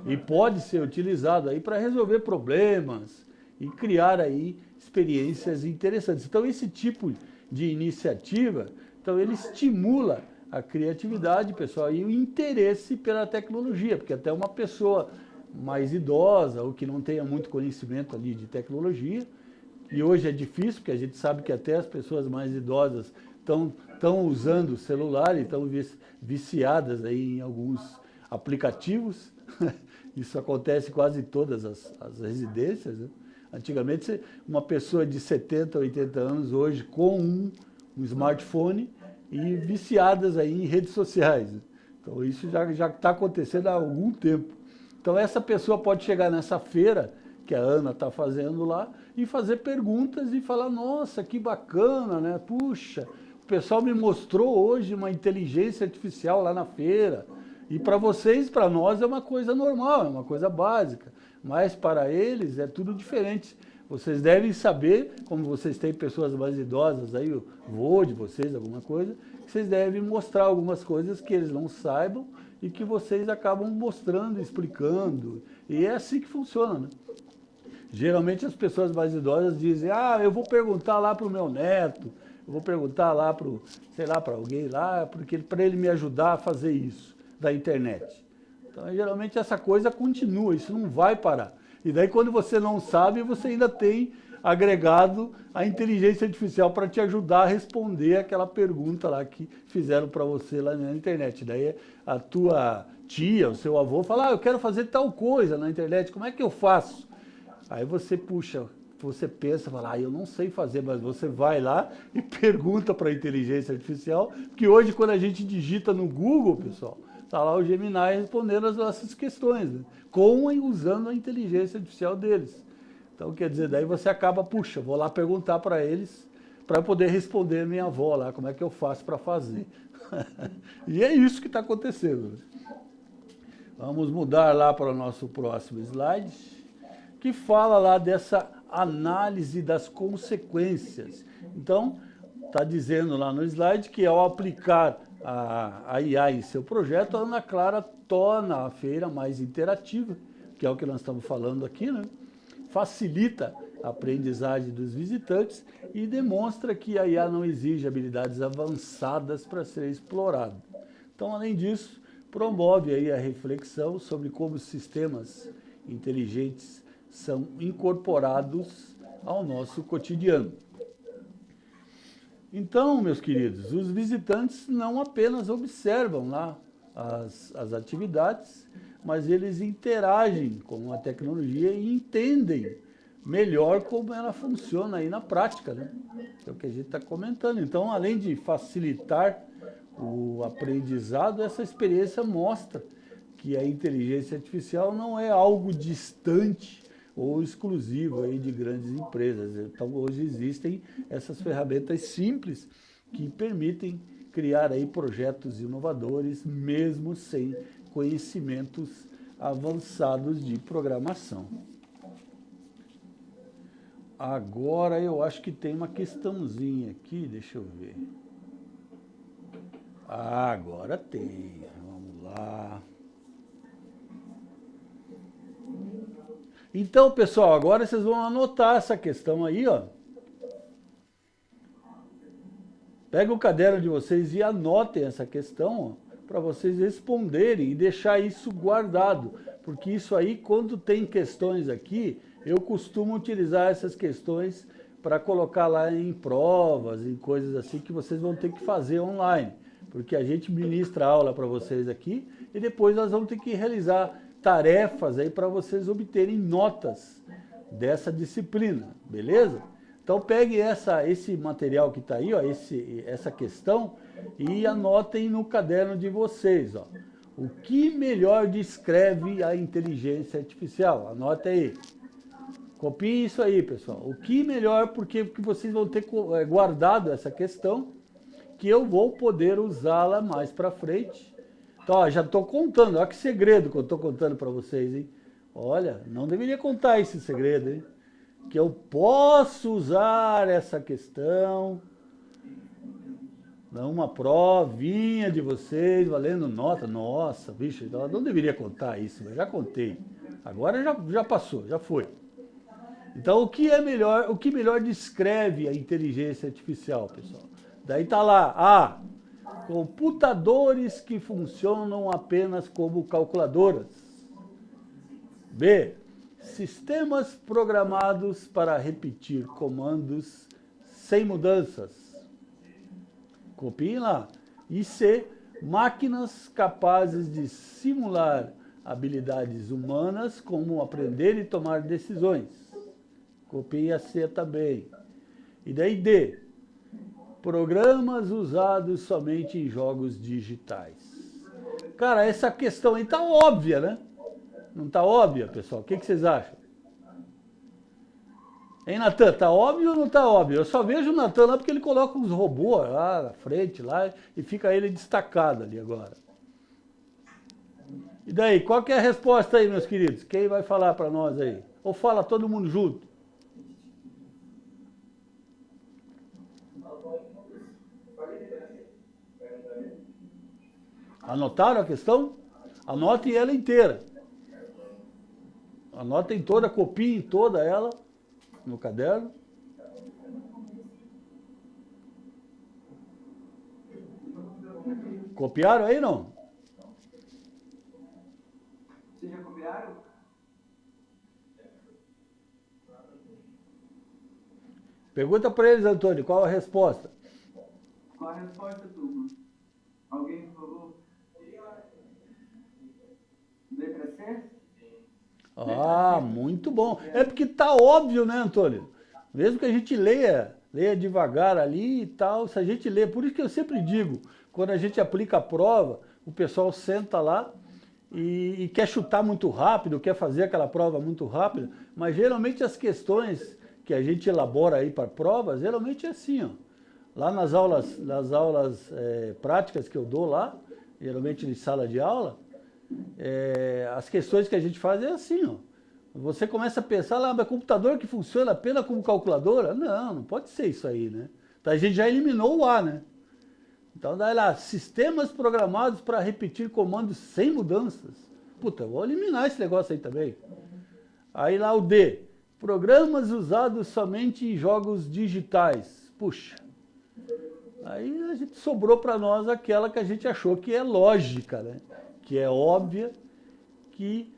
e pode ser utilizado aí para resolver problemas e criar aí experiências interessantes. Então, esse tipo de iniciativa, então ele estimula a criatividade, pessoal, e o interesse pela tecnologia, porque até uma pessoa mais idosa ou que não tenha muito conhecimento ali de tecnologia, e hoje é difícil, porque a gente sabe que até as pessoas mais idosas estão usando o celular e estão viciadas aí em alguns aplicativos. Isso acontece quase em todas as residências, né? Antigamente, uma pessoa de 70, 80 anos, hoje, com um smartphone, e viciadas aí em redes sociais. Então isso já está acontecendo há algum tempo. Então essa pessoa pode chegar nessa feira que a Ana está fazendo lá e fazer perguntas e falar, nossa, que bacana, né? Puxa, o pessoal me mostrou hoje uma inteligência artificial lá na feira. E para vocês, para nós, é uma coisa normal, é uma coisa básica. Mas para eles é tudo diferente. Vocês devem saber, como vocês têm pessoas mais idosas aí, o vô de vocês, alguma coisa, que vocês devem mostrar algumas coisas que eles não saibam e que vocês acabam mostrando, explicando. E é assim que funciona, né? Geralmente as pessoas mais idosas dizem, eu vou perguntar lá para o meu neto, eu vou perguntar lá para, sei lá, para alguém lá, para ele me ajudar a fazer isso, da internet. Então, geralmente essa coisa continua, isso não vai parar. E daí quando você não sabe, você ainda tem agregado a inteligência artificial para te ajudar a responder aquela pergunta lá que fizeram para você lá na internet. Daí a tua tia, o seu avô fala, eu quero fazer tal coisa na internet, como é que eu faço? Aí você puxa, você pensa, fala, eu não sei fazer, mas você vai lá e pergunta para a inteligência artificial, que hoje quando a gente digita no Google, pessoal, está lá o Gemini respondendo as nossas questões, né? Com e usando a inteligência artificial deles. Então, quer dizer, daí você acaba, puxa, vou lá perguntar para eles, para poder responder a minha avó lá, como é que eu faço para fazer. E é isso que está acontecendo. Vamos mudar lá para o nosso próximo slide, que fala lá dessa análise das consequências. Então, está dizendo lá no slide que ao aplicar a IA em seu projeto, a Ana Clara torna a feira mais interativa, que é o que nós estamos falando aqui, né? Facilita a aprendizagem dos visitantes e demonstra que a IA não exige habilidades avançadas para ser explorado. Então, além disso, promove aí a reflexão sobre como os sistemas inteligentes são incorporados ao nosso cotidiano. Então, meus queridos, os visitantes não apenas observam lá as atividades, mas eles interagem com a tecnologia e entendem melhor como ela funciona aí na prática, né? É o que a gente está comentando. Então, além de facilitar o aprendizado, essa experiência mostra que a inteligência artificial não é algo distante ou exclusivo aí de grandes empresas. Então, hoje existem essas ferramentas simples que permitem criar aí projetos inovadores, mesmo sem conhecimentos avançados de programação. Agora eu acho que tem uma questãozinha aqui, deixa eu ver. Agora tem, vamos lá. Então, pessoal, agora vocês vão anotar essa questão aí, ó. Pega o caderno de vocês e anotem essa questão, para vocês responderem e deixar isso guardado. Porque isso aí, quando tem questões aqui, eu costumo utilizar essas questões para colocar lá em provas, em coisas assim que vocês vão ter que fazer online. Porque a gente ministra aula para vocês aqui e depois nós vamos ter que realizar tarefas aí para vocês obterem notas dessa disciplina, beleza? Então pegue esse material que está aí, ó, essa questão, e anotem no caderno de vocês, ó. O que melhor descreve a inteligência artificial? Anote aí. Copie isso aí, pessoal. O que melhor, porque vocês vão ter guardado essa questão, que eu vou poder usá-la mais para frente. Então, ó, já estou contando, olha que segredo que eu estou contando para vocês, hein? Olha, não deveria contar esse segredo, hein? Que eu posso usar essa questão numa provinha de vocês, valendo nota. Nossa, bicho, não deveria contar isso, eu já contei. Agora já passou, já foi. Então, o que melhor descreve a inteligência artificial, pessoal? Daí está lá, computadores que funcionam apenas como calculadoras. B, sistemas programados para repetir comandos sem mudanças. Copiem lá. E C, máquinas capazes de simular habilidades humanas, como aprender e tomar decisões. Copiem a C também. E daí D, Programas usados somente em jogos digitais. Cara, essa questão aí tá óbvia, né? Não tá óbvia, pessoal? O que vocês acham? Hein, Natan, tá óbvio ou não tá óbvio? Eu só vejo o Natan lá porque ele coloca uns robôs lá na frente lá, e fica ele destacado ali agora. E daí, qual que é a resposta aí, meus queridos? Quem vai falar para nós aí? Ou fala todo mundo junto? Anotaram a questão? Anotem ela inteira. Anotem toda, copiem toda ela no caderno. Copiaram aí, não? Vocês já copiaram? Pergunta para eles, Antônio, qual a resposta? Qual a resposta, turma? Alguém, por favor? Letra C? Ah, muito bom. É porque tá óbvio, né, Antônio? Mesmo que a gente leia devagar ali e tal, se a gente lê, por isso que eu sempre digo, quando a gente aplica a prova, o pessoal senta lá e quer chutar muito rápido, quer fazer aquela prova muito rápida, mas geralmente as questões que a gente elabora aí para prova, geralmente é assim, ó. Lá nas aulas práticas que eu dou lá, geralmente em sala de aula, as questões que a gente faz é assim, ó. Você começa a pensar lá, mas computador que funciona apenas como calculadora? Não, não pode ser isso aí, né? Então a gente já eliminou o A, né? Então daí lá, sistemas programados para repetir comandos sem mudanças. Puta, eu vou eliminar esse negócio aí também. Aí lá o D, programas usados somente em jogos digitais. Puxa, aí a gente sobrou para nós aquela que a gente achou que é lógica, né? Que é óbvia, que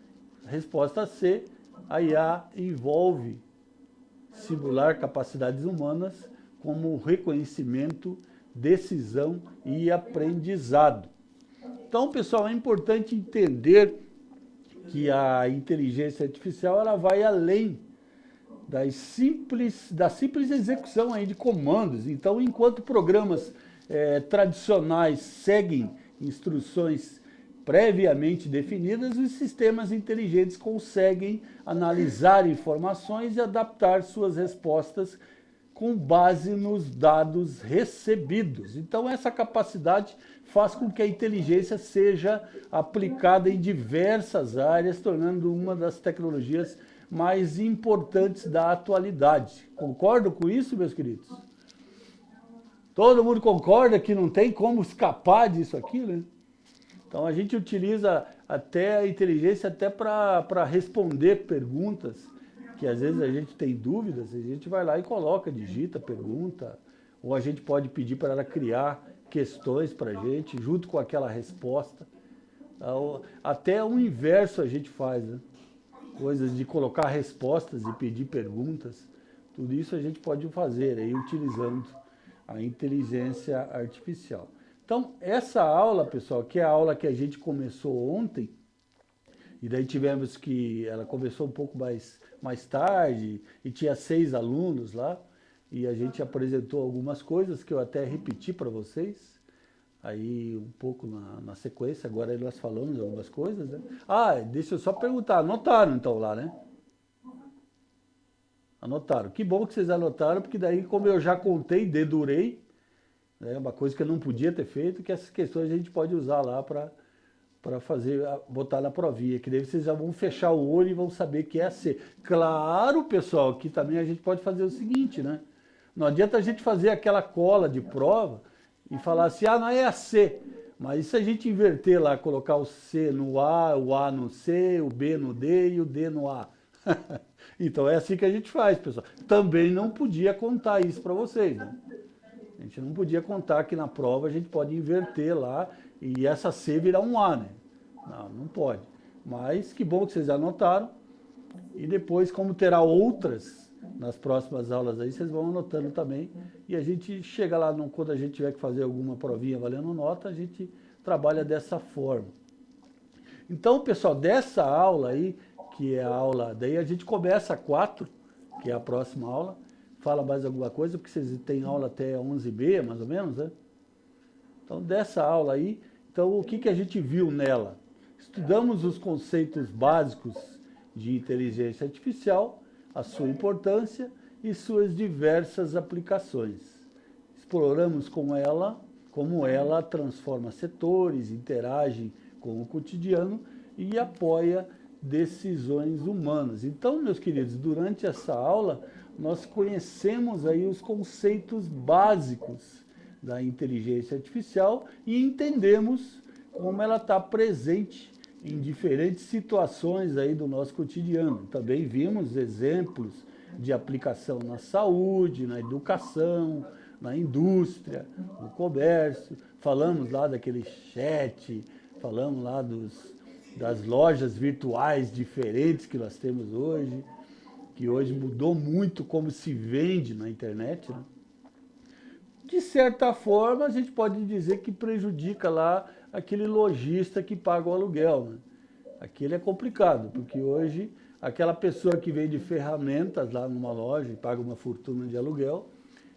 a resposta C, a IA envolve simular capacidades humanas como reconhecimento, decisão e aprendizado. Então, pessoal, é importante entender que a inteligência artificial ela vai além da simples execução aí de comandos. Então, enquanto programas tradicionais seguem instruções previamente definidas, os sistemas inteligentes conseguem analisar informações e adaptar suas respostas com base nos dados recebidos. Então, essa capacidade faz com que a inteligência seja aplicada em diversas áreas, tornando uma das tecnologias mais importantes da atualidade. Concordam com isso, meus queridos? Todo mundo concorda que não tem como escapar disso aqui, né? Então a gente utiliza até a inteligência até para responder perguntas, que às vezes a gente tem dúvidas, a gente vai lá e coloca, digita, pergunta, ou a gente pode pedir para ela criar questões para a gente, junto com aquela resposta. Até o inverso a gente faz, né? Coisas de colocar respostas e pedir perguntas, tudo isso a gente pode fazer aí utilizando a inteligência artificial. Então, essa aula, pessoal, que é a aula que a gente começou ontem, e daí tivemos que, ela começou um pouco mais tarde, e tinha 6 alunos lá, e a gente apresentou algumas coisas que eu até repeti para vocês, aí um pouco na sequência, agora nós falamos algumas coisas, né? Ah, deixa eu só perguntar, anotaram então lá, né? Anotaram. Que bom que vocês anotaram, porque daí, como eu já contei, dedurei, né, uma coisa que eu não podia ter feito, que essas questões a gente pode usar lá para fazer, botar na provinha, que daí vocês já vão fechar o olho e vão saber que é a C. Claro, pessoal, que também a gente pode fazer o seguinte, né? Não adianta a gente fazer aquela cola de prova e falar assim, ah, não é a C. Mas se a gente inverter lá, colocar o C no A, o A no C, o B no D e o D no A. Então é assim que a gente faz, pessoal. Também não podia contar isso para vocês, né? A gente não podia contar que na prova a gente pode inverter lá e essa C virar um A, né? Não, não pode. Mas que bom que vocês anotaram. E depois, como terá outras nas próximas aulas aí, vocês vão anotando também. E a gente chega lá, quando a gente tiver que fazer alguma provinha valendo nota, a gente trabalha dessa forma. Então, pessoal, dessa aula aí, que é a aula, daí a gente começa a 4, que é a próxima aula, fala mais alguma coisa, porque vocês têm aula até 11h30, mais ou menos, né? Então, dessa aula aí, então, o que a gente viu nela? Estudamos os conceitos básicos de inteligência artificial, a sua importância e suas diversas aplicações. Exploramos como ela transforma setores, interage com o cotidiano e apoia decisões humanas. Então, meus queridos, durante essa aula, nós conhecemos aí os conceitos básicos da inteligência artificial e entendemos como ela está presente em diferentes situações aí do nosso cotidiano. Também vimos exemplos de aplicação na saúde, na educação, na indústria, no comércio. Falamos lá daquele chat, falamos lá das lojas virtuais diferentes que nós temos hoje, que hoje mudou muito como se vende na internet, né? De certa forma, a gente pode dizer que prejudica lá aquele lojista que paga o aluguel, né? Aquele é complicado, porque hoje aquela pessoa que vende ferramentas lá numa loja e paga uma fortuna de aluguel,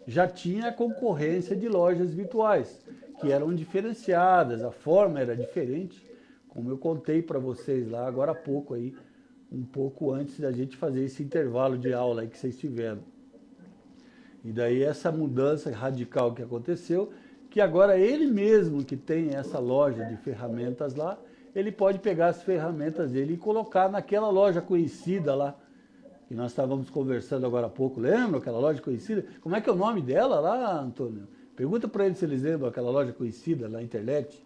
já tinha a concorrência de lojas virtuais, que eram diferenciadas, a forma era diferente, como eu contei para vocês lá agora há pouco, aí, um pouco antes da gente fazer esse intervalo de aula aí que vocês tiveram. E daí essa mudança radical que aconteceu, que agora ele mesmo que tem essa loja de ferramentas lá, ele pode pegar as ferramentas dele e colocar naquela loja conhecida lá, que nós estávamos conversando agora há pouco, lembra aquela loja conhecida? Como é que é o nome dela lá, Antônio? Pergunta para eles se eles lembram aquela loja conhecida na internet,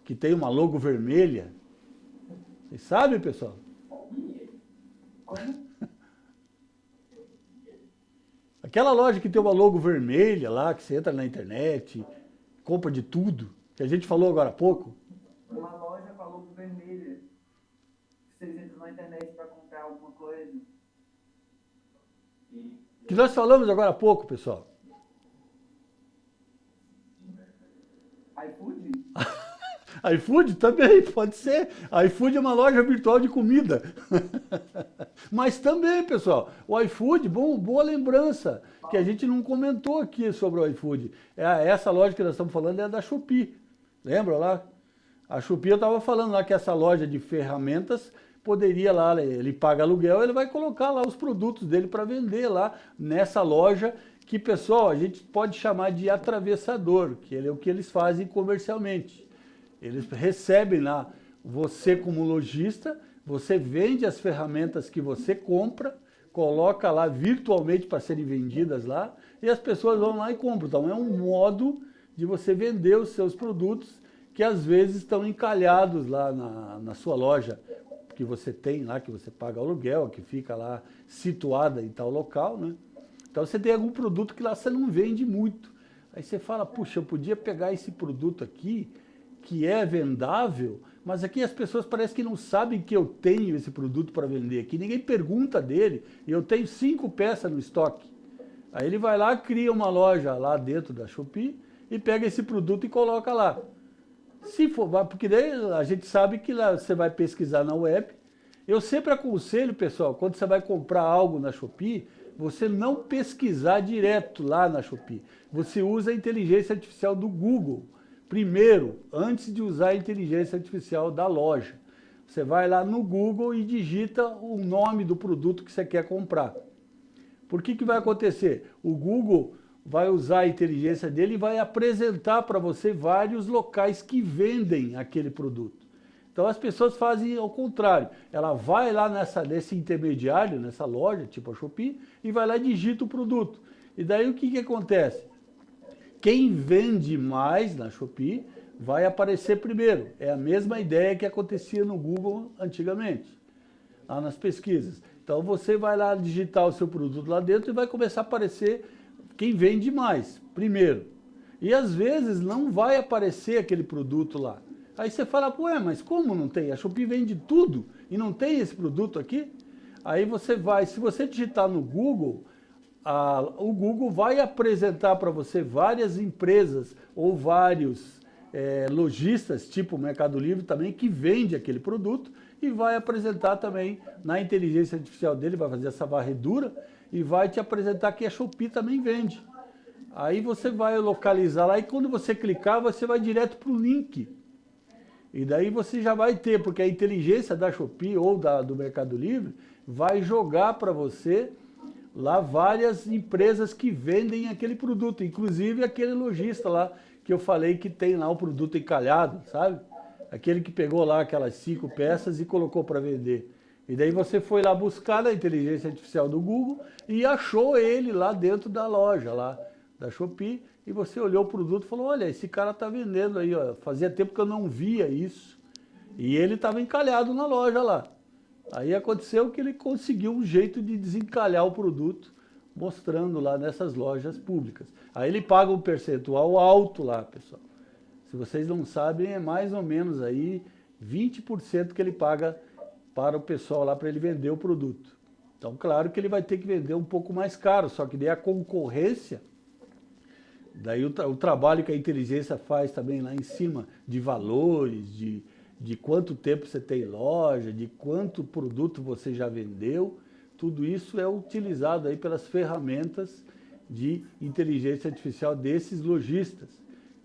que tem uma logo vermelha. Vocês sabem, pessoal? Aquela loja que tem uma logo vermelha lá, que você entra na internet, compra de tudo, que a gente falou agora há pouco. Uma loja com a logo vermelha. Vocês entram na internet para comprar alguma coisa. Que nós falamos agora há pouco, pessoal. iFood? iFood também, pode ser. iFood é uma loja virtual de comida. Mas também, pessoal, o iFood, boa lembrança, que a gente não comentou aqui sobre o iFood. Essa loja que nós estamos falando é a da Shopee. Lembra lá? A Shopee, eu estava falando lá que essa loja de ferramentas poderia lá, ele paga aluguel, ele vai colocar lá os produtos dele para vender lá nessa loja que, pessoal, a gente pode chamar de atravessador, que é o que eles fazem comercialmente. Eles recebem lá, você como lojista, você vende as ferramentas que você compra, coloca lá virtualmente para serem vendidas lá, e as pessoas vão lá e compram. Então é um modo de você vender os seus produtos que às vezes estão encalhados lá na sua loja que você tem lá, que você paga aluguel, que fica lá situada em tal local, né? Então você tem algum produto que lá você não vende muito. Aí você fala, puxa, eu podia pegar esse produto aqui, que é vendável, mas aqui as pessoas parecem que não sabem que eu tenho esse produto para vender aqui, ninguém pergunta dele, e eu tenho 5 peças no estoque. Aí ele vai lá, cria uma loja lá dentro da Shopee e pega esse produto e coloca lá. Se for, porque daí a gente sabe que lá você vai pesquisar na web. Eu sempre aconselho, pessoal, quando você vai comprar algo na Shopee, você não pesquisar direto lá na Shopee. Você usa a inteligência artificial do Google. Primeiro, antes de usar a inteligência artificial da loja. Você vai lá no Google e digita o nome do produto que você quer comprar. Por que vai acontecer? O Google vai usar a inteligência dele e vai apresentar para você vários locais que vendem aquele produto. Então as pessoas fazem ao contrário. Ela vai lá nesse intermediário, nessa loja, tipo a Shopee, e vai lá e digita o produto. E daí o que acontece? Quem vende mais na Shopee vai aparecer primeiro. É a mesma ideia que acontecia no Google antigamente, lá nas pesquisas. Então você vai lá digitar o seu produto lá dentro e vai começar a aparecer quem vende mais, primeiro. E às vezes não vai aparecer aquele produto lá. Aí você fala, ué, mas como não tem? A Shopee vende tudo e não tem esse produto aqui? Aí você vai, se você digitar no Google, o Google vai apresentar para você várias empresas ou vários lojistas, tipo o Mercado Livre também, que vende aquele produto e vai apresentar também na inteligência artificial dele, vai fazer essa varredura e vai te apresentar que a Shopee também vende. Aí você vai localizar lá e quando você clicar, você vai direto para o link. E daí você já vai ter, porque a inteligência da Shopee ou do Mercado Livre vai jogar para você lá várias empresas que vendem aquele produto, inclusive aquele lojista lá que eu falei que tem lá o produto encalhado, sabe? Aquele que pegou lá aquelas 5 peças e colocou para vender. E daí você foi lá buscar na inteligência artificial do Google e achou ele lá dentro da loja lá da Shopee e você olhou o produto e falou, olha, esse cara está vendendo aí, ó. Fazia tempo que eu não via isso. E ele estava encalhado na loja lá. Aí aconteceu que ele conseguiu um jeito de desencalhar o produto, mostrando lá nessas lojas públicas. Aí ele paga um percentual alto lá, pessoal. Se vocês não sabem, é mais ou menos aí 20% que ele paga para o pessoal lá para ele vender o produto. Então, claro que ele vai ter que vender um pouco mais caro, só que daí a concorrência, daí o trabalho que a inteligência faz também lá em cima de valores, de quanto tempo você tem loja, de quanto produto você já vendeu, tudo isso é utilizado aí pelas ferramentas de inteligência artificial desses lojistas,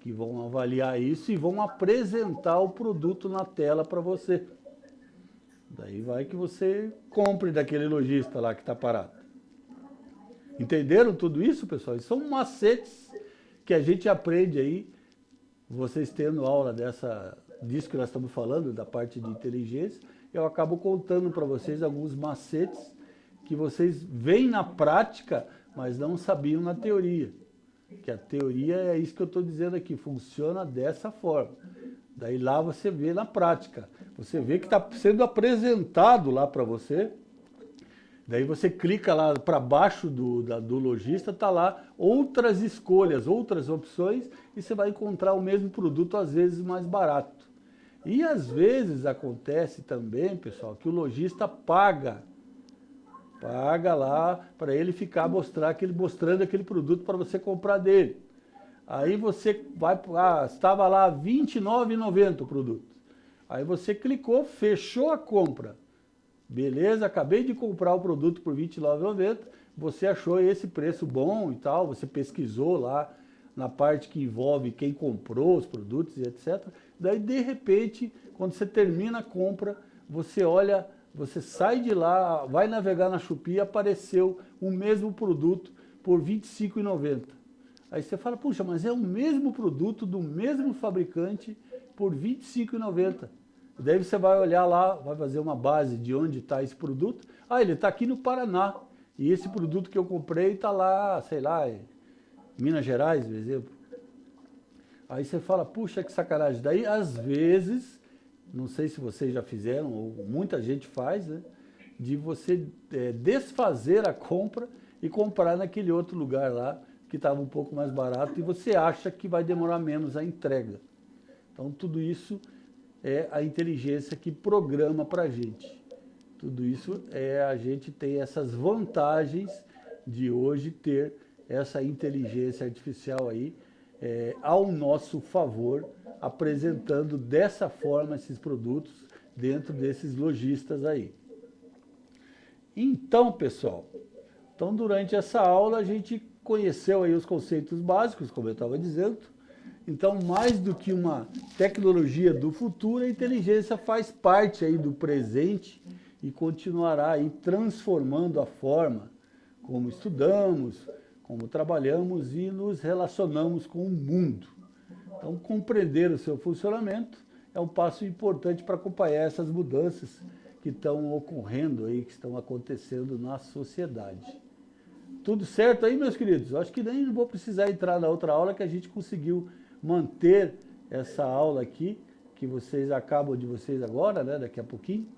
que vão avaliar isso e vão apresentar o produto na tela para você. Daí vai que você compre daquele lojista lá que está parado. Entenderam tudo isso, pessoal? São macetes que a gente aprende aí, vocês tendo aula disso que nós estamos falando, da parte de inteligência, eu acabo contando para vocês alguns macetes que vocês veem na prática, mas não sabiam na teoria. Que a teoria é isso que eu estou dizendo aqui, funciona dessa forma. Daí lá você vê na prática, você vê que está sendo apresentado lá para você, daí você clica lá para baixo do lojista, está lá outras escolhas, outras opções, e você vai encontrar o mesmo produto às vezes mais barato. E às vezes acontece também, pessoal, que o lojista paga lá para ele ficar mostrando aquele produto para você comprar dele. Aí você vai, estava lá R$ 29,90 o produto. Aí você clicou, fechou a compra. Beleza, acabei de comprar o produto por R$ 29,90, você achou esse preço bom e tal, você pesquisou lá na parte que envolve quem comprou os produtos e etc. Daí, de repente, quando você termina a compra, você olha, você sai de lá, vai navegar na Shopee e apareceu o mesmo produto por R$ 25,90. Aí você fala, puxa, mas é o mesmo produto do mesmo fabricante por R$ 25,90. Daí você vai olhar lá, vai fazer uma base de onde está esse produto. Ah, ele está aqui no Paraná. E esse produto que eu comprei está lá, sei lá, em Minas Gerais, por exemplo. Aí você fala, puxa, que sacanagem. Daí, às vezes, não sei se vocês já fizeram, ou muita gente faz, né? De você desfazer a compra e comprar naquele outro lugar lá, que estava um pouco mais barato, e você acha que vai demorar menos a entrega. Então, tudo isso é a inteligência que programa para a gente. Tudo isso a gente tem essas vantagens de hoje ter essa inteligência artificial aí ao nosso favor, apresentando dessa forma esses produtos dentro desses lojistas aí. Então, pessoal, durante essa aula a gente conheceu aí os conceitos básicos, como eu estava dizendo. Então, mais do que uma tecnologia do futuro, a inteligência faz parte aí do presente e continuará aí transformando a forma como estudamos, como trabalhamos e nos relacionamos com o mundo. Então, compreender o seu funcionamento é um passo importante para acompanhar essas mudanças que estão ocorrendo aí, que estão acontecendo na sociedade. Tudo certo aí, meus queridos? Eu acho que nem vou precisar entrar na outra aula, que a gente conseguiu manter essa aula aqui, que vocês acabam de vocês agora, né, daqui a pouquinho.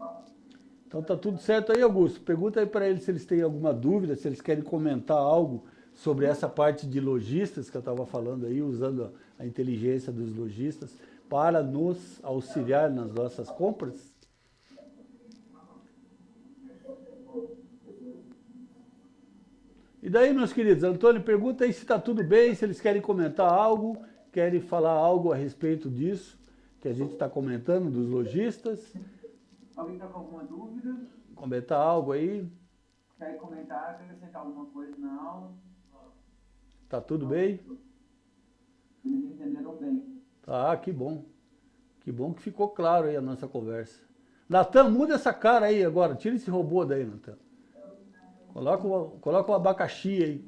Então tá tudo certo aí, Augusto? Pergunta aí para eles se eles têm alguma dúvida, se eles querem comentar algo sobre essa parte de lojistas que eu estava falando aí, usando a inteligência dos lojistas para nos auxiliar nas nossas compras. E daí, meus queridos, Antônio, pergunta aí se está tudo bem, se eles querem comentar algo, querem falar algo a respeito disso, que a gente está comentando, dos lojistas. Alguém está com alguma dúvida? Comentar algo aí. quer comentar, acrescentar alguma coisa? Não. Tá tudo bem? Eles entenderam bem. Tá, que bom. Que bom que ficou claro aí a nossa conversa. Natan, muda essa cara aí agora. Tira esse robô daí, Natan. Coloca o abacaxi aí.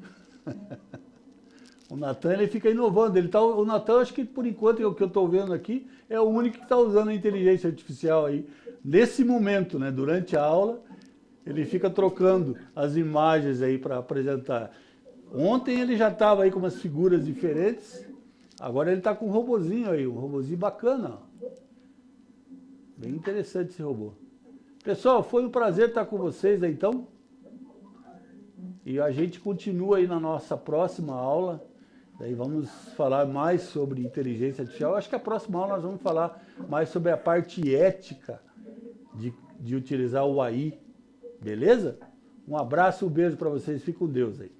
O Natan, ele fica inovando. O Natan, acho que por enquanto, o que eu estou vendo aqui, é o único que está usando a inteligência artificial aí. Nesse momento, né, durante a aula, ele fica trocando as imagens aí para apresentar. Ontem ele já estava aí com umas figuras diferentes. Agora ele está com um robozinho aí, um robozinho bacana. Ó. Bem interessante esse robô. Pessoal, foi um prazer estar com vocês aí, então. E a gente continua aí na nossa próxima aula. Daí vamos falar mais sobre inteligência artificial. Acho que a próxima aula nós vamos falar mais sobre a parte ética de utilizar o AI. Beleza? Um abraço, um beijo para vocês. Fiquem com Deus aí.